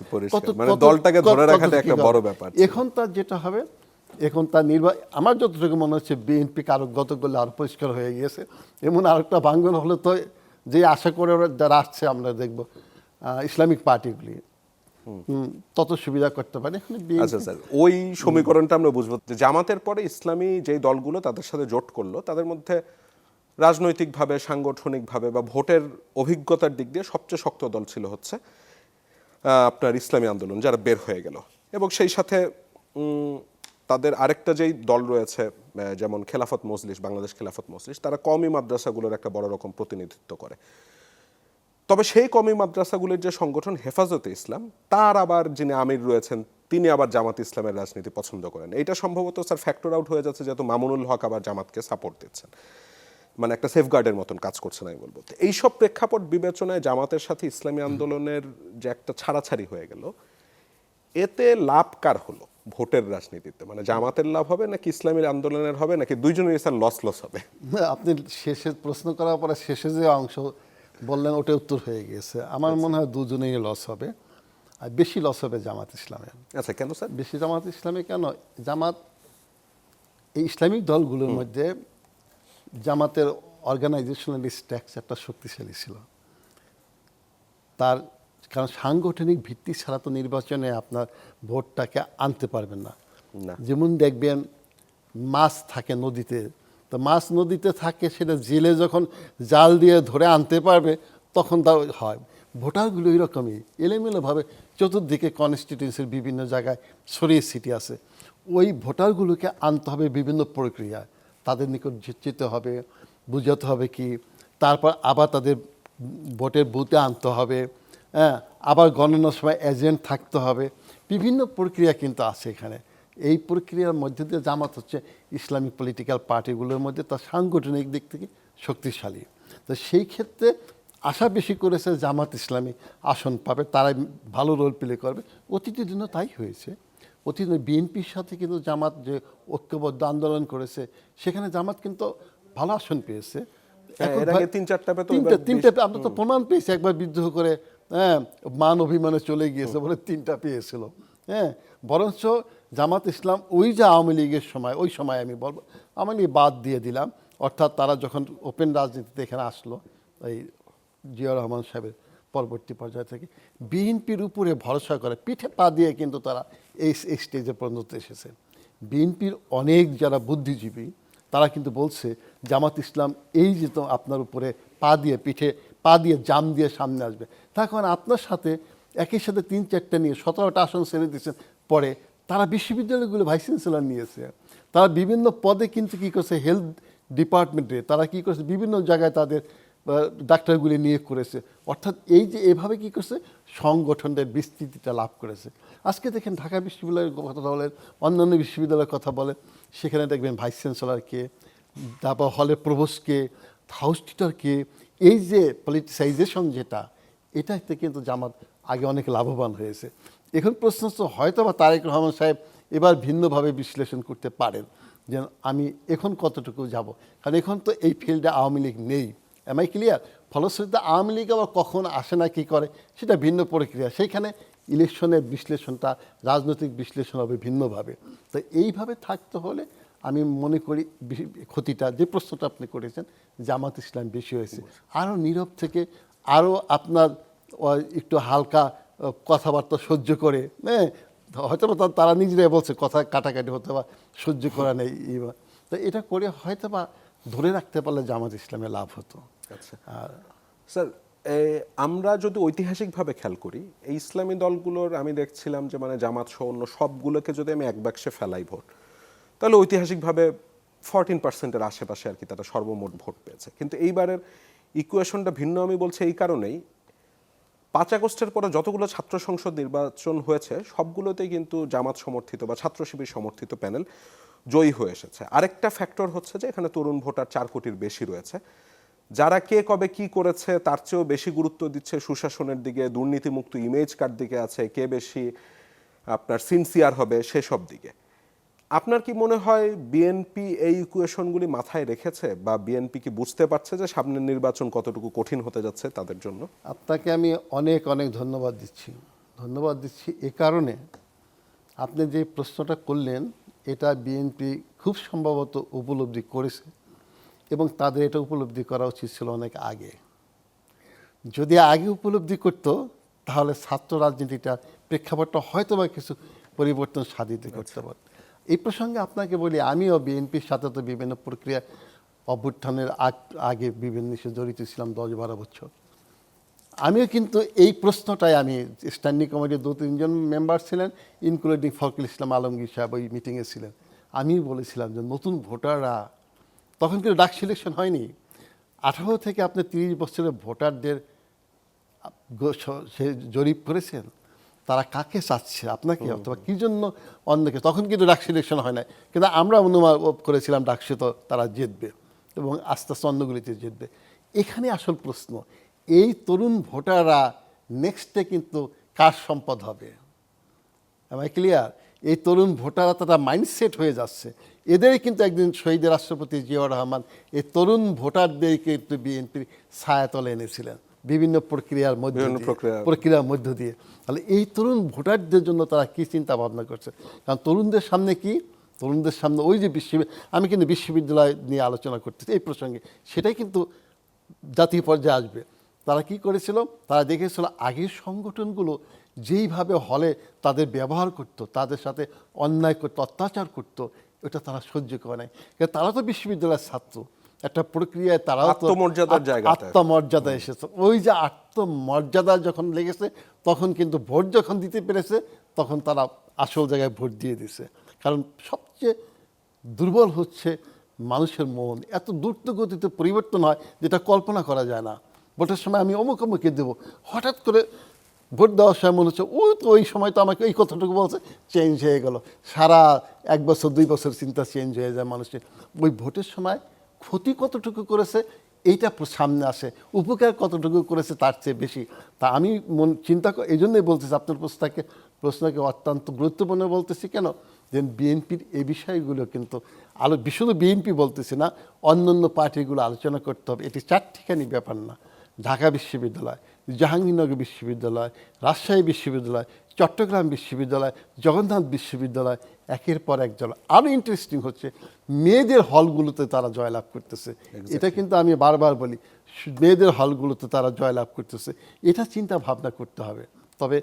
মানে দলটাকে ধরে রাখাটা একটা বড় ব্যাপার। এখন তার যেটা হবে, এখন তার আমার যতটুকু মনে হচ্ছে বিএনপি কারো গত করলে আরো পরিষ্কার হয়ে গিয়েছে। এমন আরেকটা ভাঙ্গন হলে তো, যে আশা করে ওরা যারা আসছে আমরা দেখব ইসলামিক পার্টিগুলি তত সুবিধা করতে পারে। আচ্ছা স্যার, ওই সমীকরণটা আমরা বুঝবো যে জামাতের পরে ইসলামী যেই দলগুলো তাদের সাথে জোট করলো, তাদের মধ্যে রাজনৈতিকভাবে, সাংগঠনিকভাবে বা ভোটের অভিজ্ঞতার দিক দিয়ে সবচেয়ে শক্ত দল ছিল হচ্ছে আপনার ইসলামী আন্দোলন, যারা বের হয়ে গেল। এবং সেই সাথে তাদের আরেকটা যেই দল রয়েছে, যেমন খেলাফত মজলিস, বাংলাদেশ খেলাফত মজলিস, তারা কওমি মাদ্রাসাগুলোর একটা বড় রকম প্রতিনিধিত্ব করে। তবে সেই কওমি মাদ্রাসাগুলির যে সংগঠন হেফাজতে ইসলাম, তার আবার যিনি আমির রয়েছেন, তিনি আবার জামাত ইসলামের রাজনীতি পছন্দ করেন। এটা সম্ভবত স্যার ফ্যাক্টর আউট হয়ে যাচ্ছে, যেহেতু মামুনুল হক আবার জামাতকে সাপোর্ট দিচ্ছেন। মানে একটা সেফগার্ডের মতন কাজ করছে না আমি বলবো। তো এইসব প্রেক্ষাপট বিবেচনায় জামাতের সাথে ইসলামী আন্দোলনের যে একটা ছাড়াছাড়ি হয়ে গেল, এতে লাভ কার হলো ভোটের রাজনীতিতে? মানে জামাতের লাভ হবে নাকি ইসলামী আন্দোলনের হবে নাকি দুইজনের স্যার লস হবে? আপনি শেষে প্রশ্ন করার পরে শেষে যে অংশ বললেন ওটা উত্তর হয়ে গিয়েছে। আমার মনে হয় দুজনেই লস হবে, আর বেশি লস হবে জামাত ইসলামের। আচ্ছা, কেন স্যার? বেশি জামাত ইসলামী কেন? জামাত এই ইসলামিক দলগুলোর মধ্যে জামাতের অর্গানাইজেশনাল স্ট্রাকচারটা শক্তিশালী ছিল। তার কারণ সাংগঠনিক ভিত্তি ছাড়া তো নির্বাচনে আপনার ভোটটাকে আনতে পারবেন না। না। যেমন দেখবেন মাছ থাকে নদীতে, তো মাছ নদীতে থাকে, সেটা জেলে যখন জাল দিয়ে ধরে আনতে পারবে তখন তা হয়। ভোটারগুলো এরকমই এলোমেলোভাবে চতুর্দিকে কনস্টিটিউন্সির বিভিন্ন জায়গায় ছড়িয়ে ছিটিয়ে আছে। ওই ভোটারগুলোকে আনতে হবে বিভিন্ন প্রক্রিয়ায়, তাদের নিকট যেতে হবে, বুঝাতে হবে কি, তারপর আবার তাদের ভোটের বুথে আনতে হবে, হ্যাঁ, আবার গণনার সময় এজেন্ট থাকতে হবে। বিভিন্ন প্রক্রিয়া কিন্তু আছে এখানে। এই প্রক্রিয়ার মধ্যে দিয়ে জামাত হচ্ছে ইসলামিক পলিটিক্যাল পার্টিগুলোর মধ্যে তার সাংগঠনিক দিক থেকে শক্তিশালী। তো সেই ক্ষেত্রে আশা বেশি করেছে জামাত ইসলামী আসন পাবে, তারাই ভালো রোল প্লে করবে। অতীতের জন্য তাই হয়েছে। অতীতে বিএনপির সাথে কিন্তু জামাত যে ঐক্যবদ্ধ আন্দোলন করেছে, সেখানে জামাত কিন্তু ভালো আসন পেয়েছে। এর আগে 3-4টা পেতো, তিনটা আমরা তো প্রমাণ পেয়েছি, একবার বিদ্রোহ করে, হ্যাঁ, মান অভিমানে চলে গিয়েছে বলে 3টা পেয়েছিল। হ্যাঁ, বরঞ্চ জামাত ইসলাম ওই যে আওয়ামী লীগের সময়, ওই সময় আমি বলবো আওয়ামী লীগ বাদ দিয়ে দিলাম, অর্থাৎ তারা যখন ওপেন রাজনীতিতে এখানে আসলো, এই জিয়া রহমান সাহেবের পরবর্তী পর্যায় থেকে বিএনপির উপরে ভরসা করে পিঠে পা দিয়ে কিন্তু তারা এই স্টেজে পর্যন্ত এসেছে। বিএনপির অনেক যারা বুদ্ধিজীবী তারা কিন্তু বলছে জামাত ইসলাম এই যে তো আপনার উপরে পা দিয়ে, পিঠে পা দিয়ে জাম দিয়ে সামনে আসবে, তখন আপনার সাথে একই সাথে 3-4টা নিয়ে 17টা আসন ছেড়ে দিয়েছেন। পরে তারা বিশ্ববিদ্যালয়গুলো ভাইস চ্যান্সেলর নিয়েছে, তারা বিভিন্ন পদে কিন্তু কী করছে, হেলথ ডিপার্টমেন্টে তারা কী করছে, বিভিন্ন জায়গায় তাদের ডাক্তারগুলি নিয়োগ করেছে। অর্থাৎ এই যে এভাবে কী করছে, সংগঠনের বিস্তৃতিটা লাভ করেছে। আজকে দেখেন ঢাকা বিশ্ববিদ্যালয়ের কথা বলেন, অন্যান্য বিশ্ববিদ্যালয়ের কথা বলেন, সেখানে দেখবেন ভাইস চ্যান্সেলরকে, তারপর হলের প্রভোস্টকে, হাউস টিচারকে, এই যে পলিটিসাইজেশন যেটা, এটাতে কিন্তু জামাত আগে অনেক লাভবান হয়েছে। এখন প্রশ্ন হচ্ছে হয়তো বা তারেক রহমান সাহেব এবার ভিন্নভাবে বিশ্লেষণ করতে পারেন যে আমি এখন কতটুকু যাব, কারণ এখন তো এই ফিল্ডে আওয়ামী লীগ নেই। Am I clear? ফলশ্রুতিতে আওয়ামী লীগ আবার কখন আসে না কী করে সেটা ভিন্ন প্রক্রিয়া, সেইখানে ইলেকশনের বিশ্লেষণটা, রাজনৈতিক বিশ্লেষণ হবে ভিন্নভাবে। তো এইভাবে থাকতে হলে আমি মনে করি ক্ষতিটা, যে প্রশ্নটা আপনি করেছেন, জামাত ইসলাম বেশি হয়েছে। আরও নীরব থেকে, আরও আপনার একটু হালকা কথাবার্তা সহ্য করে, হ্যাঁ, হয়তো বা তারা নিজেরাই বলছে কথা কাটাকাটি হতে বা সহ্য করা নেই, তো এটা করে হয়তো বা ধরে রাখতে পারলে জামাত ইসলামে লাভ হতো। আচ্ছা স্যার, আমরা যদি ঐতিহাসিকভাবে খেয়াল করি, এই ইসলামী দলগুলোর আমি দেখছিলাম যে মানে জামাত সহ অন্য সবগুলোকে যদি আমি এক বাক্সে ফেলাই ভোট, তাহলে ঐতিহাসিকভাবে 14%-এর আশেপাশে আর কি তারা সর্বমোট ভোট পেয়েছে। কিন্তু এইবারের ইকুয়েশনটা ভিন্ন আমি বলছি এই কারণেই, 5 আগস্টের পরে যতগুলো ছাত্র সংসদ নির্বাচন হয়েছে সবগুলোতেই কিন্তু জামাত সমর্থিত বা ছাত্র শিবির সমর্থিত প্যানেল জয়ী হয়ে এসেছে। আরেকটা ফ্যাক্টর হচ্ছে যে এখানে তরুণ ভোটার 4 কোটির বেশি রয়েছে, যারা কে কবে কি করেছে তার চেয়েও বেশি গুরুত্ব দিচ্ছে সুশাসনের দিকে, দুর্নীতিমুক্ত ইমেজ কার দিকে আছে, কে বেশি আপনার সিনসিয়ার হবে সেসব দিকে। আপনার কি মনে হয় বিএনপি এই ইকুয়েশনগুলি মাথায় রেখেছে, বা বিএনপি কি বুঝতে পারছে যে সামনের নির্বাচন কতটুকু কঠিন হতে যাচ্ছে তাদের জন্য? আপনাকে আমি অনেক অনেক ধন্যবাদ দিচ্ছি এ কারণে, আপনি যে প্রশ্নটা করলেন এটা বিএনপি খুব সম্ভবত উপলব্ধি করেছে, এবং তাদের এটা উপলব্ধি করা উচিত ছিল অনেক আগে। যদি আগে উপলব্ধি করতো তাহলে ছাত্র রাজনীতিটা প্রেক্ষাপটটা হয়তো বা কিছু পরিবর্তন সাধিত করতে পারত। এই প্রসঙ্গে আপনাকে বলি, আমিও বিএনপির সাথে তো বিভিন্ন প্রক্রিয়া, অভ্যুত্থানের আগে বিভিন্ন বিষয়ে জড়িত ছিলাম 10-12 বছর। আমিও কিন্তু এই প্রশ্নটাই, আমি স্ট্যান্ডিং কমিটির 2-3 জন মেম্বার ছিলেন, ইনক্লুডিং ফখরুল ইসলাম আলমগীর সাহেব ওই মিটিংয়ে ছিলেন। আমি বলেছিলাম যে নতুন ভোটাররা, তখন কিন্তু ডাক সিলেকশন হয়নি, 18 থেকে আপনি 30 বছরের ভোটারদের সে জরিপ করেছেন, তারা কাকে চাচ্ছে, আপনাকে অথবা কী জন্য অন্যকে, তখন কিন্তু ডাক সিলেকশন হয় না, কিন্তু আমরা অনুমান করেছিলাম ডাকসে তো তারা জিতবে। এবং আস্তে আস্তে অন্যগুলিতে জিতবে। এখানে আসল প্রশ্ন, এই তরুণ ভোটাররা নেক্সটে কিন্তু কার সম্পদ হবে? আমার ক্লিয়ার? এই তরুণ ভোটাররা তারা মাইন্ডসেট হয়ে যাচ্ছে। এদেরই কিন্তু একদিন শহীদ রাষ্ট্রপতি জিয়াউর রহমান এই তরুণ ভোটারদেরকে একটু বিএনপির ছায়াতলে এনেছিলেন বিভিন্ন প্রক্রিয়ার মধ্য দিয়ে। তাহলে এই তরুণ ভোটারদের জন্য তারা কি চিন্তা ভাবনা করছে? কারণ তরুণদের সামনে কি, তরুণদের সামনে ওই যে আমি কিন্তু বিশ্ববিদ্যালয় নিয়ে আলোচনা করতেছি এই প্রসঙ্গে, সেটাই কিন্তু জাতীয় পর্যায়ে আসবে। তারা কি করেছিল? তারা দেখেছিল আগের সংগঠনগুলো যেইভাবে হলে তাদের ব্যবহার করতো, তাদের সাথে অন্যায় করতো, অত্যাচার করতো, ওটা তারা সহ্য করে নাই। কারণ তারা তো বিশ্ববিদ্যালয়ের ছাত্র, একটা প্রক্রিয়ায় তারাও আত্মমর্যাদা এসেছে। ওই যে আত্মমর্যাদা যখন লেগেছে, তখন কিন্তু ভোট যখন দিতে পেরেছে, তখন তারা আসল জায়গায় ভোট দিয়ে দিছে। কারণ সবচেয়ে দুর্বল হচ্ছে মানুষের মন। এত দ্রুত গতিতে পরিবর্তন হয় যেটা কল্পনা করা যায় না। ভোটের সময় আমি অমুক অমুকে দেবো, হঠাৎ করে ভোট দেওয়ার সময় মনে হচ্ছে ওই সময় তো আমাকে এই কথাটুকু বলছে, চেঞ্জ হয়ে গেল। সারা 1 বছর 2 বছর চিন্তা চেঞ্জ হয়ে যায় মানুষের। ওই ভোটের সময় ক্ষতি কতটুকু করেছে এইটা সামনে আসে, উপকার কতটুকু করেছে তার চেয়ে বেশি। তা আমি চিন্তা এই জন্যই বলতেছি, আপনার প্রশ্নকে অত্যন্ত গুরুত্বপূর্ণ বলতেছি। কেন? যে বিএনপির এই বিষয়গুলো কিন্তু শুধু বিএনপি বলতেছি না, অন্য পার্টিগুলো আলোচনা করতে হবে। এটি চারটিখানি ব্যাপার না। ঢাকা বিশ্ববিদ্যালয়, জাহাঙ্গীরনগর বিশ্ববিদ্যালয়, রাজশাহী বিশ্ববিদ্যালয়, চট্টগ্রাম বিশ্ববিদ্যালয়, জগন্নাথ বিশ্ববিদ্যালয়, একের পর এক জল। আরও ইন্টারেস্টিং হচ্ছে মেয়েদের হলগুলোতে তারা জয়লাভ করতেছে। এটা কিন্তু আমি বারবার বলি, মেয়েদের হলগুলোতে তারা জয়লাভ করতেছে। এটা চিন্তা ভাবনা করতে হবে। তবে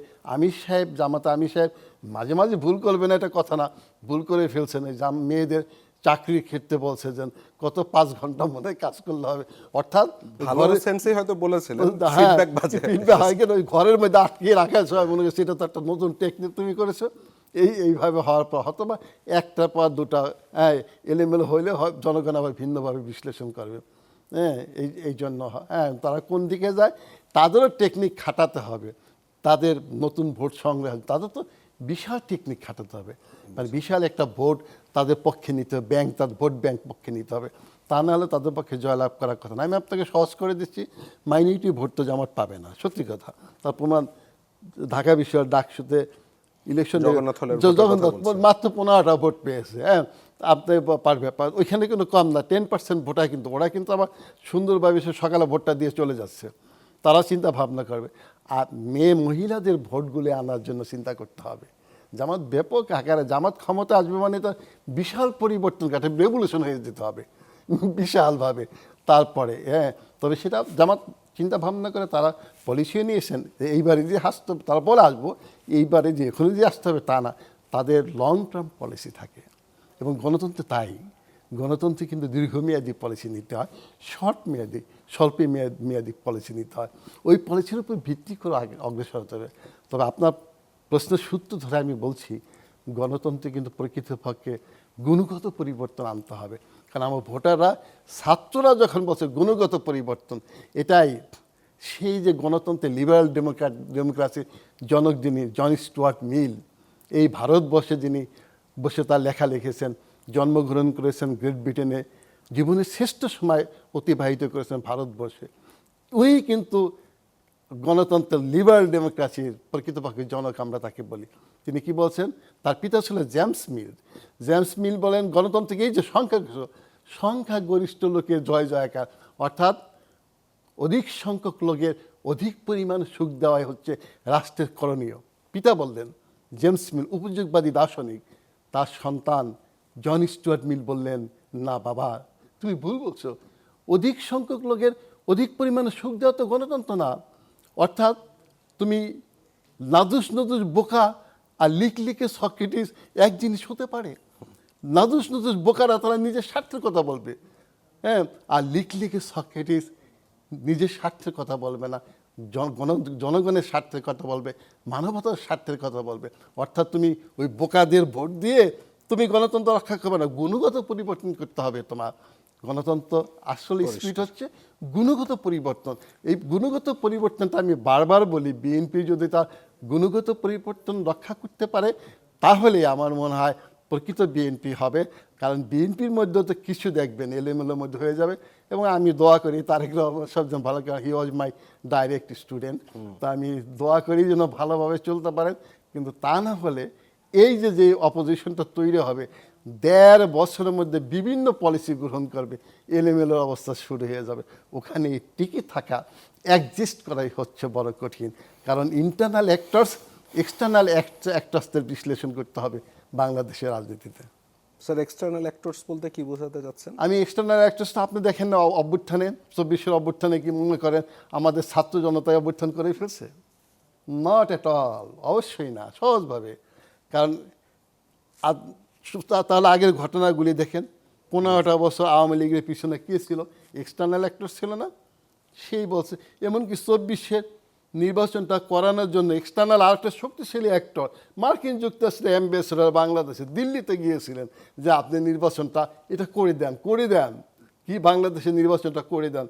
জামাতা আমির সাহেব মাঝে মাঝে ভুল করবেন, এটা কথা না, ভুল করে ফেলছেন। মেয়েদের চাকরির ক্ষেত্রে বলছে যে কত 5 ঘন্টা মনে কাজ করলে হবে, অর্থাৎ ঘরের মধ্যে আটকে রাখা সময় মনে করছে এটা তো একটা নতুন টেকনিক তুমি করেছো। এইভাবে হওয়ার পর হয়তো বা একটার পর দুটা এলোমেলো হইলে জনগণ আবার ভিন্নভাবে বিশ্লেষণ করবে। এই জন্য তারা কোন দিকে যায় তাদেরও টেকনিক খাটাতে হবে। তাদের নতুন ভোট সংগ্রহ, তাদের তো বিশাল টেকনিক খাটাতে হবে। মানে বিশাল একটা ভোট তাদের পক্ষে নিতে হবে, তাদের ভোট ব্যাংক পক্ষে নিতে হবে। তা নাহলে তাদের পক্ষে জয়লাভ করার কথা না। আমি আপনাকে সহজ করে দিচ্ছি, মাইনরিটি ভোট তো জামাত পাবে না, সত্যি কথা। তার প্রমাণ ঢাকা বিশ্ববিদ্যালয় ডাকসুতে ইলেকশন জগন্নাথ মাত্র 15টা ভোট পেয়েছে। আপনি পারবে, ওইখানে কিন্তু কম না, 10% ভোটার কিন্তু ওরা কিন্তু আবার সুন্দরভাবে সকালে ভোটটা দিয়ে চলে যাচ্ছে। তারা চিন্তা ভাবনা করবে। আর মহিলাদের ভোটগুলি আনার জন্য চিন্তা করতে হবে। জামাত ব্যাপক আকারে, জামাত ক্ষমতা আসবে মানে তো বিশাল পরিবর্তন কাটে, রেভলিউশন হয়ে যেতে হবে বিশালভাবে। তারপরে তবে সেটা জামাত চিন্তা ভাবনা করে তারা পলিসিও নিয়েছেন। এইবারে যে আসতে হবে, তারা বলে আসবো, এইবারে যে এখনই যে আসতে হবে তা না, তাদের লং টার্ম পলিসি থাকে। এবং গণতন্ত্রে তাই, গণতন্ত্রে কিন্তু দীর্ঘমেয়াদী পলিসি নিতে হয়, স্বল্প মেয়াদী পলিসি নিতে হয়। ওই পলিসির উপর ভিত্তি করে অগ্রসর হতে হবে। তবে আপনার প্রশ্নের সূত্র ধরে আমি বলছি, গণতন্ত্রে কিন্তু প্রকৃতপক্ষে গুণগত পরিবর্তন আনতে হবে। কারণ আমার ভোটাররা, ছাত্ররা যখন বলছে গুণগত পরিবর্তন, এটাই সেই যে গণতন্ত্রের লিবারাল ডেমোক্রেসির জনক যিনি জন স্টুয়ার্ট মিল, এই ভারতবর্ষে যিনি বসে তার লেখা লিখেছেন, জন্মগ্রহণ করেছেন গ্রেট ব্রিটেনে, জীবনের শ্রেষ্ঠ সময় অতিবাহিত করেছেন ভারতবর্ষে, উনি কিন্তু গণতন্ত্রের লিবারাল ডেমোক্রেসির প্রকৃতপক্ষে জনক আমরা তাকে বলি। তিনি কি বলছেন? তার পিতা ছিল জেমস মিল বলেন গণতন্ত্রকে এই যে সংখ্যাগরিষ্ঠ লোকের জয় জয়কার, অর্থাৎ অধিক সংখ্যক লোকের অধিক পরিমাণ সুখ দেওয়াই হচ্ছে রাষ্ট্রের করণীয়। পিতা বললেন জেমস মিল, উপযোগবাদী দার্শনিক। তার সন্তান জন স্টুয়ার্ট মিল বললেন, না বাবা, তুমি ভুল বলছো, অধিক সংখ্যক লোকের অধিক পরিমাণে সুখ দেওয়া তো গণতন্ত্র না। অর্থাৎ তুমি নাদুস বোকা আর লিখে সক্রেটিস এক জিনিস হতে পারে? নাদুস বোকারা তারা নিজের স্বার্থের কথা বলবে, আর লিখে সক্রেটিস নিজের স্বার্থের কথা বলবে না, জনগণের স্বার্থের কথা বলবে, মানবতার স্বার্থের কথা বলবে। অর্থাৎ তুমি ওই বোকাদের ভোট দিয়ে তুমি গণতন্ত্র রক্ষা করবে না, গুণগত পরিবর্তন করতে হবে তোমার। গণতন্ত্র আসলে স্পিরিট হচ্ছে গুণগত পরিবর্তন। এই গুণগত পরিবর্তনটা আমি বারবার বলি, বিএনপি যদি তার গুণগত পরিবর্তন রক্ষা করতে পারে, তাহলে আমার মনে হয় প্রকৃত বিএনপি হবে, কারণ বিএনপির মধ্যে তো কিছু দেখবেন এলোমেলোর মধ্যে হয়ে যাবে। এবং আমি দোয়া করি তারেক রহমান সবজন ভালো, কারণ হি ওয়াজ মাই ডাইরেক্ট স্টুডেন্ট, তো আমি দোয়া করি যেন ভালোভাবে চলতে পারেন। কিন্তু তা না হলে এই যে অপোজিশনটা তৈরি হবে, 1.5 বছরের মধ্যে বিভিন্ন পলিসি গ্রহণ করবে, এলোমেলো অবস্থা শুরু হয়ে যাবে। ওখানে টিকে থাকা, অ্যাডজাস্ট করাই হচ্ছে বড় কঠিন, কারণ ইন্টারনাল অ্যাক্টরস, এক্সটার্নাল অ্যাক্টরসদের বিশ্লেষণ করতে হবে বাংলাদেশের রাজনীতিতে। স্যার, এক্সটার্নাল অ্যাক্টরস বলতে কি বোঝাতে যাচ্ছেন? আমি এক্সটার্নাল অ্যাক্টরসটা আপনি দেখেন না, অভ্যুত্থানে 24-এর অভ্যুত্থানে কি মনে করেন আমাদের ছাত্র জনতায় অভ্যুত্থান করে ফেলছে? নট এট অল, অবশ্যই না, সহজভাবে। কারণ তাহলে আগের ঘটনাগুলি দেখেন, 15টা বছর আওয়ামী লীগের পিছনে কে ছিল? এক্সটার্নাল অ্যাক্টর ছিল না? সেই বলছে, এমনকি 24-এর নির্বাচনটা করানোর জন্য এক্সটার্নাল আরেকটা শক্তিশালী অ্যাক্টর মার্কিন যুক্তরাষ্ট্রের অ্যাম্বাসেডর বাংলাদেশে দিল্লিতে গিয়েছিলেন যে আপনি নির্বাচনটা এটা করে দেন কি বাংলাদেশের নির্বাচনটা করে দেন।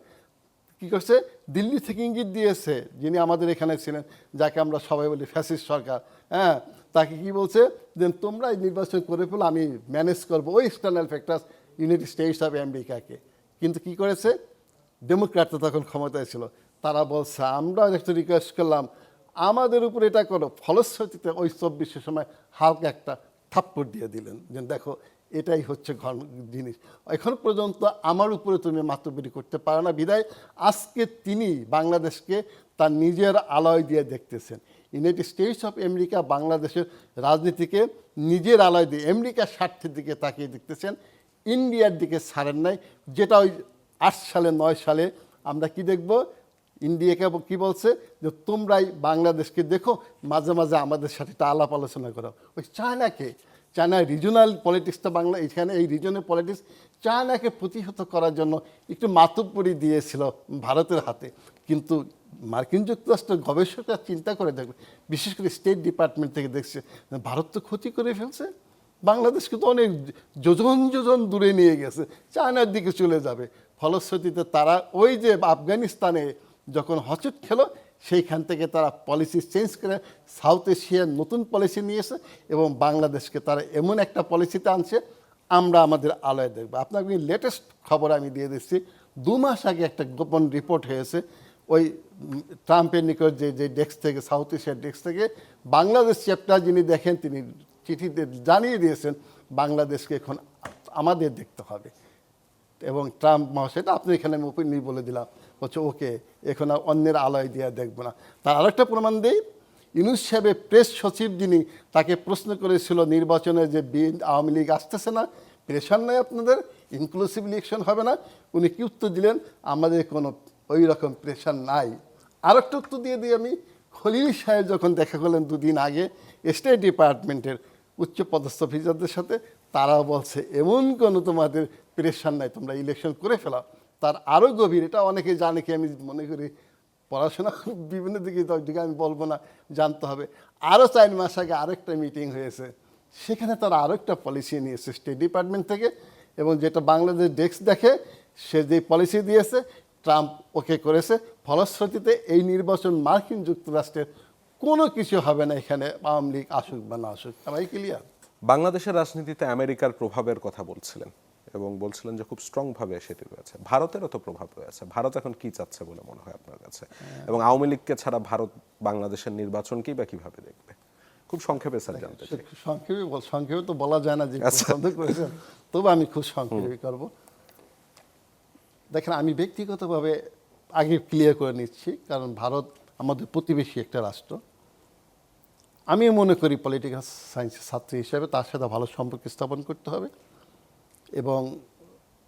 কী করছে? দিল্লি থেকে ইঙ্গিত দিয়েছে, যিনি আমাদের এখানে ছিলেন, যাকে আমরা সবাই বলি ফ্যাসিস্ট সরকার, হ্যাঁ, তাকে কি বলছে যে তোমরা এই নির্বাচন করে ফেলো, আমি ম্যানেজ করবো ওই external factors United states of আমেরিকাকে। কিন্তু কি করেছে? ডেমোক্র্যাটরা তখন ক্ষমতায় ছিল, তারা বলছে আমরা একটা রিকোয়েস্ট করলাম আমাদের উপর এটা করো, ফলশ্রুতিতে ওই 24-এর সময় হালকা একটা থাপ্পড় দিয়ে দিলেন যে দেখো এটাই হচ্ছে জিনিস, এখন পর্যন্ত আমার উপরে তুমি মাতব্বরি করতে পারো না। বিদায় আজকে তিনি বাংলাদেশকে তার নিজের আলয় দিয়ে দেখতেছেন। ইউনাইটেড স্টেটস অফ আমেরিকা বাংলাদেশের রাজনীতিকে নিজের আলয় দিয়ে আমেরিকার স্বার্থের দিকে তাকিয়ে দেখতেছেন, ইন্ডিয়ার দিকে ছাড়েন নাই। যেটা ওই 8 সালে 9 সালে আমরা কি দেখব, ইন্ডিয়াকে কি বলছে যে তোমরাই বাংলাদেশকে দেখো, মাঝে মাঝে আমাদের সাথে একটা আলাপ আলোচনা করো। ওই চায়নার রিজনাল পলিটিক্সটা বাংলা, এখানে এই রিজনাল পলিটিক্স চায়নাকে প্রতিহত করার জন্য একটু মাতুব্বরি দিয়েছিল ভারতের হাতে। কিন্তু মার্কিন যুক্তরাষ্ট্রের গবেষকরা চিন্তা করে দেখবে, বিশেষ করে স্টেট ডিপার্টমেন্ট থেকে দেখছে ভারত তো ক্ষতি করে ফেলছে, বাংলাদেশকে তো অনেক যোজন দূরে নিয়ে গেছে, চায়নার দিকে চলে যাবে। ফলশ্রুতিতে তারা ওই যে আফগানিস্তানে যখন হচট খেলো, সেইখান থেকে তারা পলিসি চেঞ্জ করে সাউথ এশিয়ার নতুন পলিসি নিয়েছে এবং বাংলাদেশকে তারা এমন একটা পলিসিতে আনছে আমরা আমাদের আলোয় দেখব। আপনাকে লেটেস্ট খবর আমি দিয়ে দিচ্ছি, 2 মাস আগে একটা গোপন রিপোর্ট হয়েছে ওই ট্রাম্পের নিকট যে ডেস্ক থেকে, সাউথ এশিয়ার ডেস্ক থেকে বাংলাদেশ চ্যাপ্টার যিনি দেখেন তিনি চিঠিতে জানিয়ে দিয়েছেন বাংলাদেশকে এখন আমাদের দেখতে হবে। এবং ট্রাম্প মহাশয়টা আপনি এখানে আমি ওপেনলি বলে দিলাম, বলছে ওকে এখন আর অন্যের আলয় দিয়ে দেখবো না। তার আরেকটা প্রমাণ দেই, ইউনূস সাহেবের প্রেস সচিব যিনি, তাকে প্রশ্ন করেছিল নির্বাচনে যে আওয়ামী লীগ আসতেছে না, প্রেশার নাই আপনাদের, ইনক্লুসিভ ইলেকশন হবে না, উনি কি উত্তর দিলেন? আমাদের কোনো ওই রকম প্রেশার নাই। আরেকটা উত্তর দিয়ে দিই আমি, খলিল সাহেব যখন দেখা করলেন 2 দিন আগে স্টেট ডিপার্টমেন্টের উচ্চ পদস্থ অফিসারদের সাথে, তারা বলছে এমন কোনো তোমাদের প্রেশার নাই, তোমরা ইলেকশন করে ফেলা। তার আরও গভীর, এটা অনেকে জানে কি আমি মনে করি, পড়াশোনা বিভিন্ন দিকে আমি বলবো না, জানতে হবে। আরও 4 মাস আগে আরেকটা মিটিং হয়েছে, সেখানে তারা আরেকটা পলিসি নিয়েছে স্টেট ডিপার্টমেন্ট থেকে, এবং যেটা বাংলাদেশ ডেস্ক দেখে সে যে পলিসি দিয়েছে ট্রাম্প ওকে করেছে। ফলশ্রুতিতে এই নির্বাচন মার্কিন যুক্তরাষ্ট্রের কোনো কিছু হবে না, এখানে আওয়ামী লীগ আসুক বা না আসুক। সবাই ক্লিয়ার? বাংলাদেশের রাজনীতিতে আমেরিকার প্রভাবের কথা বলছিলেন এবং বলছিলেন যে খুব স্ট্রংভাবে সেটি রয়েছে, ভারতেরও তো প্রভাব রয়েছে। ভারত এখন কি চাচ্ছে বলে মনে হয় আপনার কাছে? এবং আওয়ামী লীগকে ছাড়া ভারত বাংলাদেশের নির্বাচনকেই বা কিভাবে দেখবে? খুব সংক্ষেপে স্যার জানতে চাই। সংক্ষেপে তো বলা যায় না যে পছন্দ করেছেন, তবে আমি খুব সংক্ষেপে করব। দেখেন, আমি ব্যক্তিগতভাবে আগে ক্লিয়ার করে নিচ্ছি, কারণ ভারত আমাদের প্রতিবেশী একটা রাষ্ট্র। আমি মনে করি পলিটিক্যাল সায়েন্সের ছাত্রী হিসেবে তার সাথে ভালো সম্পর্ক স্থাপন করতে হবে, এবং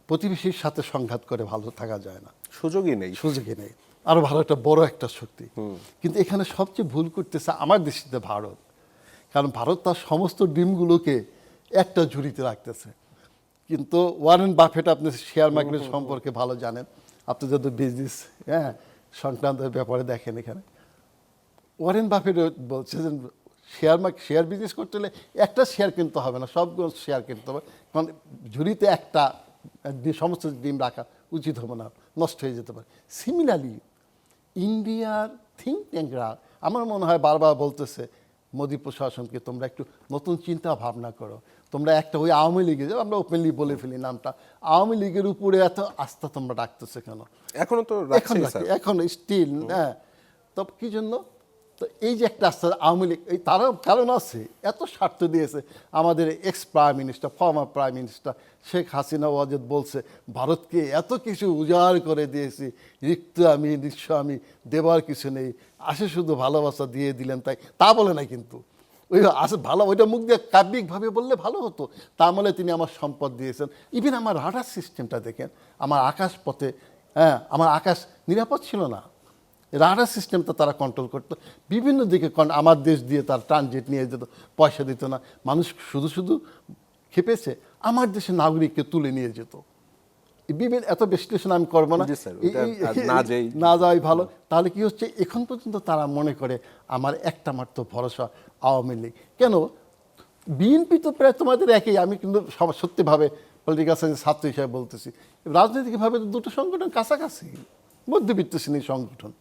প্রতিবেশীর সাথে সংঘাত করে ভালো থাকা যায় না, সুযোগই নেই। আরও ভালো একটা বড় একটা শক্তি। কিন্তু এখানে সবচেয়ে ভুল করতেছে আমার দৃষ্টিতে ভারত, কারণ ভারত তার সমস্ত ডিমগুলোকে একটা ঝুড়িতে রাখতেছে। কিন্তু ওয়ারেন বাফেট, আপনি শেয়ার মার্কেট সম্পর্কে ভালো জানেন, আপনি যদি বিজনেস সংক্রান্ত ব্যাপারে দেখেন, এখানে ওয়ারেন বাফেট বলছে যে শেয়ার বিজনেস করতে হলে একটা শেয়ার কিনতে হবে না, সবগুলো শেয়ার কিনতে হবে, কারণ ঝুড়িতে একটা সমস্ত ডিম রাখা উচিত হবে না, নষ্ট হয়ে যেতে পারে। সিমিলারলি ইন্ডিয়ার থিঙ্ক ট্যাঙ্করা আমার মনে হয় বারবার বলতেছে মোদী প্রশাসনকে তোমরা একটু নতুন চিন্তা ভাবনা করো। তোমরা একটা ওই আওয়ামী লীগে, আমরা ওপেনলি বলে ফেলি নামটা, আওয়ামী লীগের উপরে এত আস্থা তোমরা রাখতেছো কেন? এখনো তো এখন রাখছেই স্যার। এখন স্টিল, হ্যাঁ। তো কি জন্য? তো এই যে একটা আস্থা আওয়ামী লীগ, এই তারও কারণ আছে, এত স্বার্থ দিয়েছে আমাদের ex prime minister, former prime minister Sheikh Hasina Wazed বলছে ভারতকে এত কিছু উজাড় করে দিয়েছি, রিক্ত আমি নিঃস্ব আমি, দেবার কিছু নেই, আসে শুধু ভালোবাসা দিয়ে দিলেন তাই, তা বলে না কিন্তু। ওই আসে ভালো, ওইটা মুখ দিয়ে কাব্যিকভাবে বললে ভালো হতো, তা বলে তিনি আমার সম্পদ দিয়েছেন। ইভেন আমার রাডার সিস্টেমটা দেখেন, আমার আকাশ পথে, হ্যাঁ, আমার আকাশ নিরাপদ ছিল না। রাডার সিস্টেমটা তারা কন্ট্রোল করতো, বিভিন্ন দিকে আমার দেশ দিয়ে তার ট্রানজিট নিয়ে যেত, পয়সা দিত না। মানুষ শুধু শুধু খেপেছে, আমার দেশের নাগরিককে তুলে নিয়ে যেত। বিভিন্ন এত বিশ্লেষণ আমি করবো না, জি স্যার, ওটা না যাওয়াই ভালো। তাহলে কি হচ্ছে, এখন পর্যন্ত তারা মনে করে আমার একটা মাত্র ভরসা আওয়ামী লীগ। কেন? বিএনপি তো প্রায় তোমাদের একই। আমি কিন্তু সত্যিভাবে পলিটিক্যাল সায়েন্সের ছাত্র হিসাবে বলতেছি, রাজনৈতিকভাবে তো দুটো সংগঠন কাছাকাছি, মধ্যবিত্ত শ্রেণীর সংগঠন।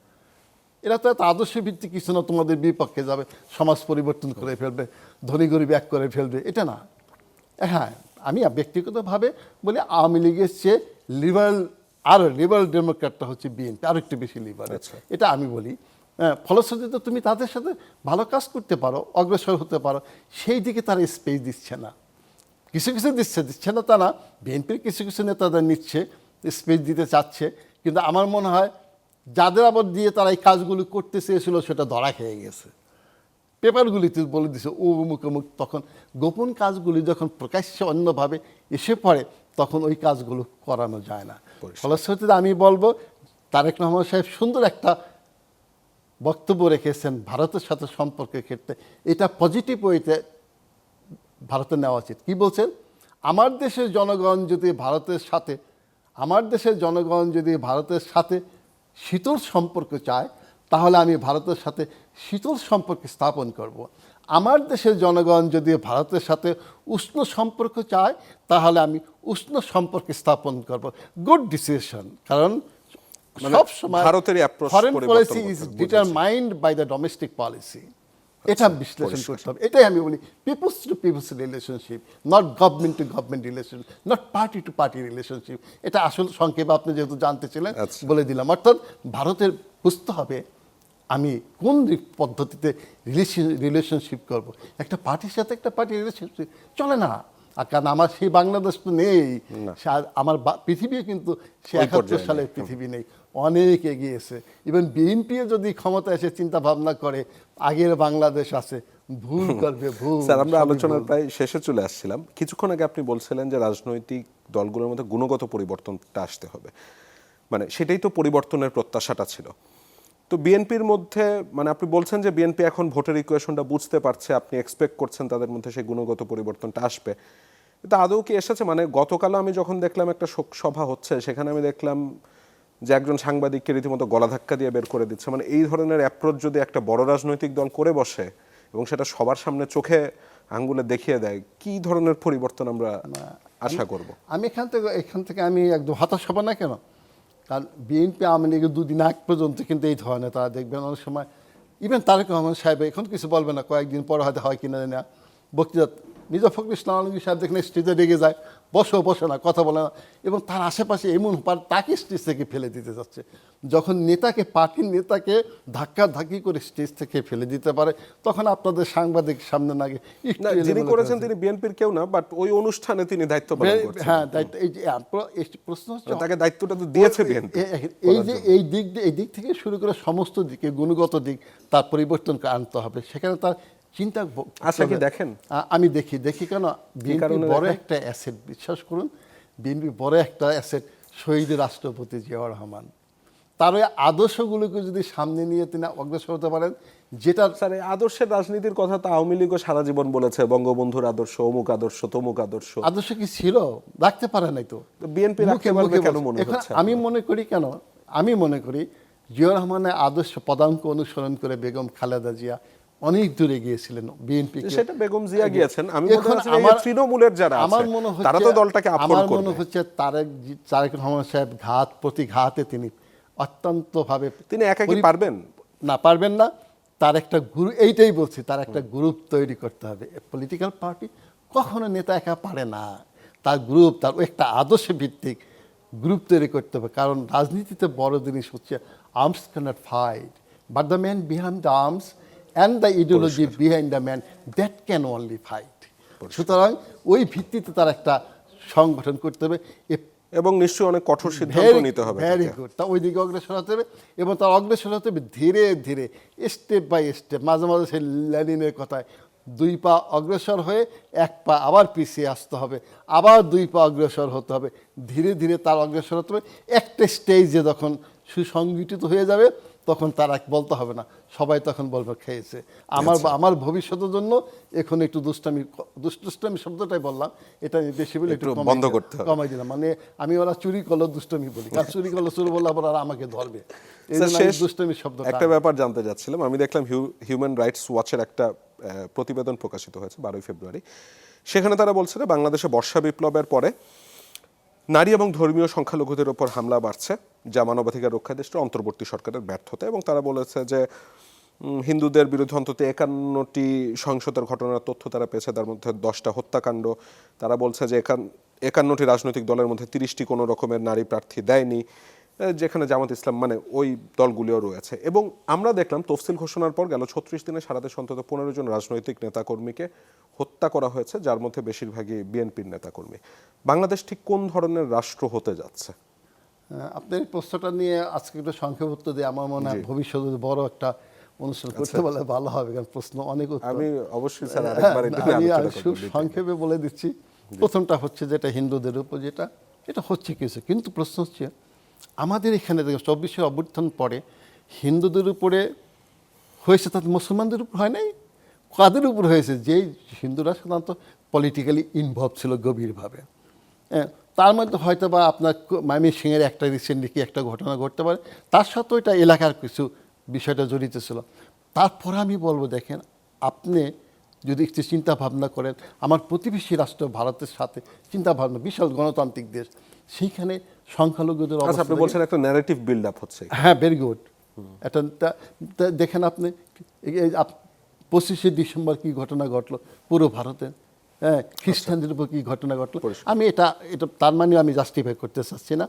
এরা তো এত আদর্শ ভিত্তিক কিছু না তোমাদের বিপক্ষে যাবে, সমাজ পরিবর্তন করে ফেলবে, ধনী গরিব এক করে ফেলবে, এটা না। হ্যাঁ, আমি ব্যক্তিগতভাবে বলি আওয়ামী লীগের চেয়ে লিবারেল, আরও লিবারেল ডেমোক্র্যাটটা হচ্ছে বিএনপি, আরও একটু বেশি লিবারেল, এটা আমি বলি। ফলশ্রুতিতে তুমি তাদের সাথে ভালো কাজ করতে পারো, অগ্রসর হতে পারো, সেই দিকে তারা স্পেস দিচ্ছে না। কিছু কিছু দিচ্ছে না তা না, বিএনপির কিছু কিছু নেতাদের নিচ্ছে, স্পেস দিতে চাচ্ছে, কিন্তু আমার মনে হয় যাদের আবার দিয়ে তারা এই কাজগুলি করতে চেয়েছিল সেটা ধরা খেয়ে গেছে। পেপারগুলিতে বলে দিছে ও অমুক অমুক, তখন গোপন কাজগুলি যখন প্রকাশ্যে অন্যভাবে এসে পড়ে তখন ওই কাজগুলো করানো যায় না। ফলশ্রুতিতে আমি বলবো তারেক রহমান সাহেব সুন্দর একটা বক্তব্য রেখেছেন ভারতের সাথে সম্পর্কের ক্ষেত্রে, এটা পজিটিভ ওয়েতে ভারতের নেওয়া উচিত। কী বলছেন? আমার দেশের জনগণ যদি ভারতের সাথে শীতল সম্পর্ক চায় তাহলে আমি ভারতের সাথে শীতল সম্পর্ক স্থাপন করব। আমার দেশের জনগণ যদি ভারতের সাথে উষ্ণ সম্পর্ক চায় তাহলে আমি উষ্ণ সম্পর্ক স্থাপন করব। গুড ডিসিশন, কারণ সব সময় ভারতের foreign policy is determined by the domestic policy. এটা বিশ্লেষণ করতে হবে। এটাই আমি বলি peoples to peoples relationship, not government to government relation, not party to party relationship. এটা আসল সংক্ষেপে আপনি যেহেতু জানতে ছিলেন বলে দিলাম। অর্থাৎ ভারতের বুঝতে হবে আমি কোন পদ্ধতিতে রিলেশনশিপ করব। একটা পার্টির সাথে একটা পার্টি রিলেশনশিপ চলে না, আর কারণ আমার সেই বাংলাদেশ তো নেই, আমার পৃথিবী কিন্তু সে ৭১ সালের পৃথিবী নেই, অনেক এগিয়েছে। ইভেন বিএনপিও যদি ক্ষমতা এসে চিন্তা ভাবনা করে আগের বাংলাদেশ আছে, ভুল করবে, ভুল। স্যার, আমরা আলোচনার প্রায় শেষে চলে আসছিলাম। কিছুক্ষণ আগে আপনি বলছিলেন যে রাজনৈতিক দলগুলোর মধ্যে গুণগত পরিবর্তনটা আসতে হবে, মানে সেটাই তো পরিবর্তনের প্রত্যাশাটা ছিল। তো বিএনপির মধ্যে, মানে আপনি বলছেন যে বিএনপি এখন ভোটের ইকুয়েশনটা বুঝতে পারছে, আপনি এক্সপেক্ট করছেন তাদের মধ্যে সেই গুণগত পরিবর্তনটা আসবে, কিন্তু আদৌ কি এসেছে? মানে গতকালও আমি যখন দেখলাম একটা শোক সভা হচ্ছে, সেখানে আমি দেখলাম যে একজন সাংবাদিককে রীতিমতো গলা ধাক্কা দিয়ে বের করে দিচ্ছে। মানে এই ধরনের অ্যাপ্রোচ যদি একটা বড় রাজনৈতিক দল করে বসে এবং সেটা সবার সামনে চোখে আঙ্গুলে দেখিয়ে দেয়, কি ধরনের পরিবর্তন আমরা আশা করব? আমি এখান থেকে আমি একদম হতাশ হব না। কেন? কারণ বিএনপি আওয়ামী লীগের দুদিন আগ পর্যন্ত কিন্তু এই ধরনের তারা দেখবেন অনেক সময়, ইভেন তারেক রহমান সাহেব এখন কিছু বলবে না, কয়েকদিন পরে হয়তো হয় কিনা না, বক্তৃতা মির্জা ফখরুল ইসলাম আলমগীর সাহেব দেখলে স্টেজে রেগে যায়, বসে না, কথা বলে না, এবং তার আশেপাশে এমন তাকে স্টেজ থেকে ফেলে দিতে যাচ্ছে। যখন পার্টির নেতাকে ধাক্কি করে স্টেজ থেকে ফেলে দিতে পারে, তখন আপনাদের সাংবাদিক সামনে নাগে যিনি করেছেন তিনি বিএনপির কেউ না, বাট ওই অনুষ্ঠানে তিনি দায়িত্ব পালন করছেন। হ্যাঁ, দায়িত্ব। এই প্রশ্ন হচ্ছে তাকে দায়িত্বটা তো দিয়েছে বিএনপি। এই যে এই দিক থেকে শুরু করে সমস্ত দিকে গুণগত দিক তার পরিবর্তন আনতে হবে। সেখানে তার চিন্তা আশা কি দেখেন? আমি দেখি কেন, বিএনপি বড় একটা অ্যাসেট, বিশ্বাস করুন, বিএনপি বড় একটা অ্যাসেট শহীদ রাষ্ট্রপতি জিয়াউর রহমান। তার ওই আদর্শগুলোকে যদি সামনে নিয়ে তিনি অগ্রসর হতে পারেন, যেটা স্যার এই আদর্শের রাজনীতির কথা তো আওয়ামী লীগও সারা জীবন বলেছে, বঙ্গবন্ধুর আদর্শ, অমুক আদর্শ, তমুক আদর্শ। আদর্শ কি ছিল? রাখতে পারে নাই তো বিএনপি রাখতে পারবে কেন মনে হচ্ছে? আমি মনে করি জিয়াউর রহমানের আদর্শ পদাঙ্ক অনুসরণ করে বেগম খালেদা জিয়া অনেক দূরে গিয়েছিলেন বিএনপি। সেটা বেগম জিয়া গিয়েছেন, আমি বলতে চাচ্ছি এই তৃণমূলের যারা আছে তারা তো দলটাকে আপন করবে। আমার মনে হচ্ছে তারেক রহমান সাহেব প্রতিঘাতে তিনি অত্যন্তভাবে তিনি একা কি পারবেন? পারবেন না। তার একটা গ্রুপ, এইটাই বলছি, তার একটা গ্রুপ তৈরি করতে হবে। পলিটিক্যাল পার্টি কখনো নেতা একা পারে না, তার গ্রুপ, তার একটা আদর্শ ভিত্তিক গ্রুপ তৈরি করতে হবে। কারণ রাজনীতিতে বড় জিনিস হচ্ছে arms can't fight, but the man behind the arms and the ideology behind the man, that can only fight. সুতরাং ওই ভিত্তিতে তার একটা সংগঠন করতে হবে এবং নিশ্চয়ই অনেক কঠোর সিদ্ধান্ত নিতে হবে। Very good. তা ওই দিকে অগ্রসর হতে হবে এবং তার অগ্রসর হতে হবে ধীরে ধীরে, স্টেপ বাই স্টেপ। মাঝে মাঝে সেই লেনিনের কথায় 2 পা অগ্রসর হয়ে 1 পা আবার পিছিয়ে আসতে হবে, আবার 2 পা অগ্রসর হতে হবে, ধীরে ধীরে তার অগ্রসর হতে হবে। একটা স্টেজে যখন সুসংগঠিত হয়ে যাবে তখন তার এক বলতে হবে না, সবাই তখন বলবে খেয়েছে। আমার ভবিষ্যতের জন্য এখন একটু দুষ্টামি শব্দটাই বললাম, এটা আমি বেশি বলে একটু বন্ধ করতে হবে, কমাই দিলাম। মানে আমি ওরা চুরি করলো দুষ্টমি বলি, কারণ চুরি করলো চুরি বললে আবার ওরা আমাকে ধরবে, এই জন্য আমি দুষ্টমি শব্দ। একটা ব্যাপার জানতে যাচ্ছিলাম, আমি দেখলাম হিউম্যান রাইটস ওয়াচের একটা প্রতিবেদন প্রকাশিত হয়েছে 12 ফেব্রুয়ারি। সেখানে তারা বলছে যে বাংলাদেশে বর্ষা বিপ্লবের পরে নারী এবং ধর্মীয় সংখ্যালঘুদের ওপর হামলা বাড়ছে, যা মানবাধিকার রক্ষায় দেশটির অন্তর্বর্তী সরকারের ব্যর্থতা। এবং তারা বলেছে যে হিন্দুদের বিরুদ্ধে অন্তত 51টি সহিংসতার ঘটনার তথ্য তারা পেয়েছে, তার মধ্যে 10টা হত্যাকাণ্ড। তারা বলছে যে 51টি রাজনৈতিক দলের মধ্যে 30টি কোনো রকমের নারী প্রার্থী দেয়নি, যেখানে জামাত ইসলাম মানে ওই দলগুলিও রয়েছে। এবং আমরা দেখলাম তফসিল ঘোষণার পর গেল 36 দিনে সারা দেশে অন্তত 15 জন রাজনৈতিক নেতাকর্মীকে হত্যা করা হয়েছে, যার মধ্যে বেশিরভাগই বিএনপির নেতাকর্মী। বাংলাদেশ ঠিক কোন ধরনের রাষ্ট্র হতে যাচ্ছে? আপনার এই প্রশ্নটা নিয়ে আজকে একটু সংক্ষেপ উত্তর দিয়ে আমার মনে হয় ভবিষ্যতে বড় একটা অনুষ্ঠান করতে বলে ভালো হবে, কারণ প্রশ্ন অনেক উত্তর। আমি অবশ্যই স্যার আরেকবার এটা নিয়ে আলোচনা করব। খুব সংক্ষেপে বলে দিচ্ছি। প্রথমটা হচ্ছে যেটা হিন্দুদের উপর, এটা হচ্ছে কিছু, কিন্তু প্রশ্ন হচ্ছে আমাদের এখানে 24শে অভ্যুত্থান পরে হিন্দুদের উপরে হয়েছে, তাতে মুসলমানদের উপর হয় নাই। কাদের উপর হয়েছে? যেই হিন্দুরা সাধারণত পলিটিক্যালি ইনভলভ ছিল গভীরভাবে। তার মধ্যে হয়তো বা আপনার ময়মনসিংহের একটা রিসেন্টলি কি একটা ঘটনা ঘটতে পারে, তার সাথেও এটা এলাকার কিছু বিষয়টা জড়িত ছিল। তারপরে আমি বলবো, দেখেন আপনি যদি একটু চিন্তা ভাবনা করেন, আমার প্রতিবেশী রাষ্ট্র ভারতের সাথে চিন্তা ভাবনা, বিশাল গণতান্ত্রিক দেশ, সেইখানে সংখ্যালঘুদের আচ্ছা, আপনি বলছেন একটা ন্যারেটিভ বিল্ড আপ হচ্ছে। হ্যাঁ, ভেরি গুড। এটা দেখেন আপনি 25শে ডিসেম্বর কি ঘটনা ঘটলো পুরো ভারতে, হ্যাঁ, খ্রিস্টানদের উপর কি ঘটনা ঘটলো। আমি এটা তার মানে আমি জাস্টিফাই করতে চাচ্ছি না,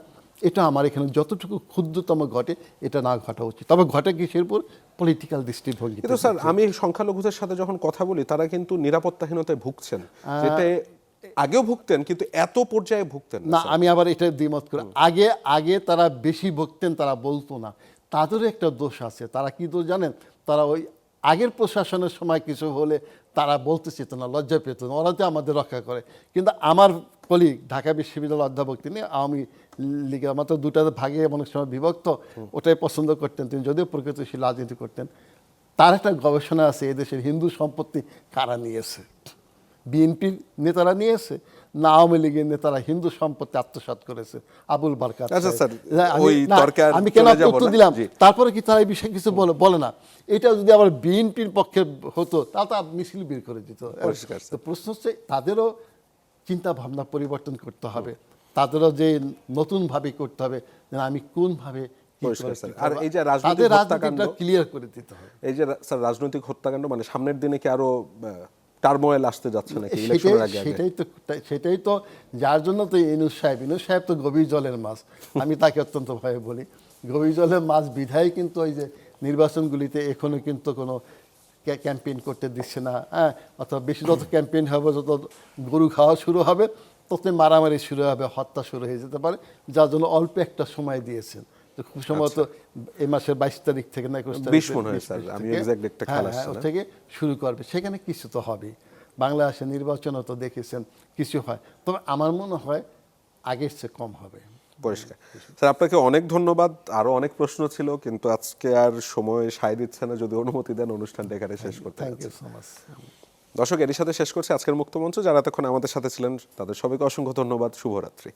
এটা আমার এখানে যতটুকু ক্ষুদ্রতম ঘটে এটা না ঘটা উচিত, তবে ঘটে কিসের উপর? পলিটিক্যাল দৃষ্টিভঙ্গি। কিন্তু স্যার আমি সংখ্যালঘুদের সাথে যখন কথা বলি তারা কিন্তু নিরাপত্তাহীনতায় ভুগছেন, যেটা আগেও ভুগতেন কিন্তু এত পর্যায়ে ভুগতেন না। আমি আবার এটা দ্বিমত করি। আগে তারা বেশি ভুগতেন, তারা বলতো না। তাদেরও একটা দোষ আছে। তারা কি দোষ জানেন? তারা ওই আগের প্রশাসনের সময় কিছু হলে তারা বলতে চেত না, লজ্জা পেত না, ওরা তো আমাদের রক্ষা করে। কিন্তু আমার কলিগ ঢাকা বিশ্ববিদ্যালয়ের অধ্যাপক, তিনি আওয়ামী লীগের, মাত্র 2টা ভাগে অনেক সময় বিভক্ত, ওটাই পছন্দ করতেন তিনি, যদিও প্রকৃতিশীল রাজনীতি করতেন। তার একটা গবেষণা আছে, এদেশের হিন্দু সম্পত্তি কারা নিয়েছে, বিএনপির নেতারা নিয়েছে না আওয়ামী লীগের নেতারা হিন্দু সম্পত্তি আত্মসাৎ করেছে? আবুল বারকাত। আমি কেন উত্তর দিলাম, তারপরে কি তারা এই বিষয়ে কিছু বলে না? এটা যদি আবার বিএনপির পক্ষে হতো তাহলে তো মিছিল বের করে দিত। তো প্রশ্ন হচ্ছে তাদেরও চিন্তা ভাবনা পরিবর্তন করতে হবে, তাদেরও যে নতুন ভাবে করতে হবে, যে আমি কোন ভাবে আর এই যে রাজনৈতিক হত্যাকাণ্ড ক্লিয়ার করে দিতে হবে। এই যে স্যার রাজনৈতিক হত্যাকাণ্ড মানে সামনের দিনে কি আরো টার্মোয়েল আসতে যাচ্ছে নাকি ইলেকশনের আগে? সেটাই তো যার জন্য তো ইনুস সাহেব তো গভীর জলের মাছ। আমি তাকে অত্যন্ত ভয়ে বলি গভীর জলের মাছ বিধায় কিন্তু ওই যে নির্বাচনগুলিতে এখনো কিন্তু কোনো ক্যাম্পেইন করতে দিচ্ছে না। হ্যাঁ, অথবা বেশি যত ক্যাম্পেইন হবে, যত গরু খাওয়া শুরু হবে, তত মারামারি শুরু হবে, হত্যা শুরু হয়ে যেতে পারে, যার জন্য অল্প একটা সময় দিয়েছেন। খুব সম্ভবত এই মাসের 22 তারিখ থেকে না 21 থেকে শুরু করবে। সেখানে কিছু তো হবে। বাংলাদেশে নির্বাচনও তো দেখেছেন কিছু হয়, তবে আমার মনে হয় আগের চেয়ে কম হবে। পরিষ্কার। স্যার আপনাকে অনেক ধন্যবাদ। আরো অনেক প্রশ্ন ছিল কিন্তু আজকে আর সময় সায় দিচ্ছে না, যদি অনুমতি দেন অনুষ্ঠানটা এখানে শেষ করতে। Thank you so much. দর্শক, এর সাথে শেষ করছি আজকের মুক্তমঞ্চ। যারা এতক্ষণ আমাদের সাথে ছিলেন তাদের সবাইকে অসংখ্য ধন্যবাদ। শুভরাত্রি।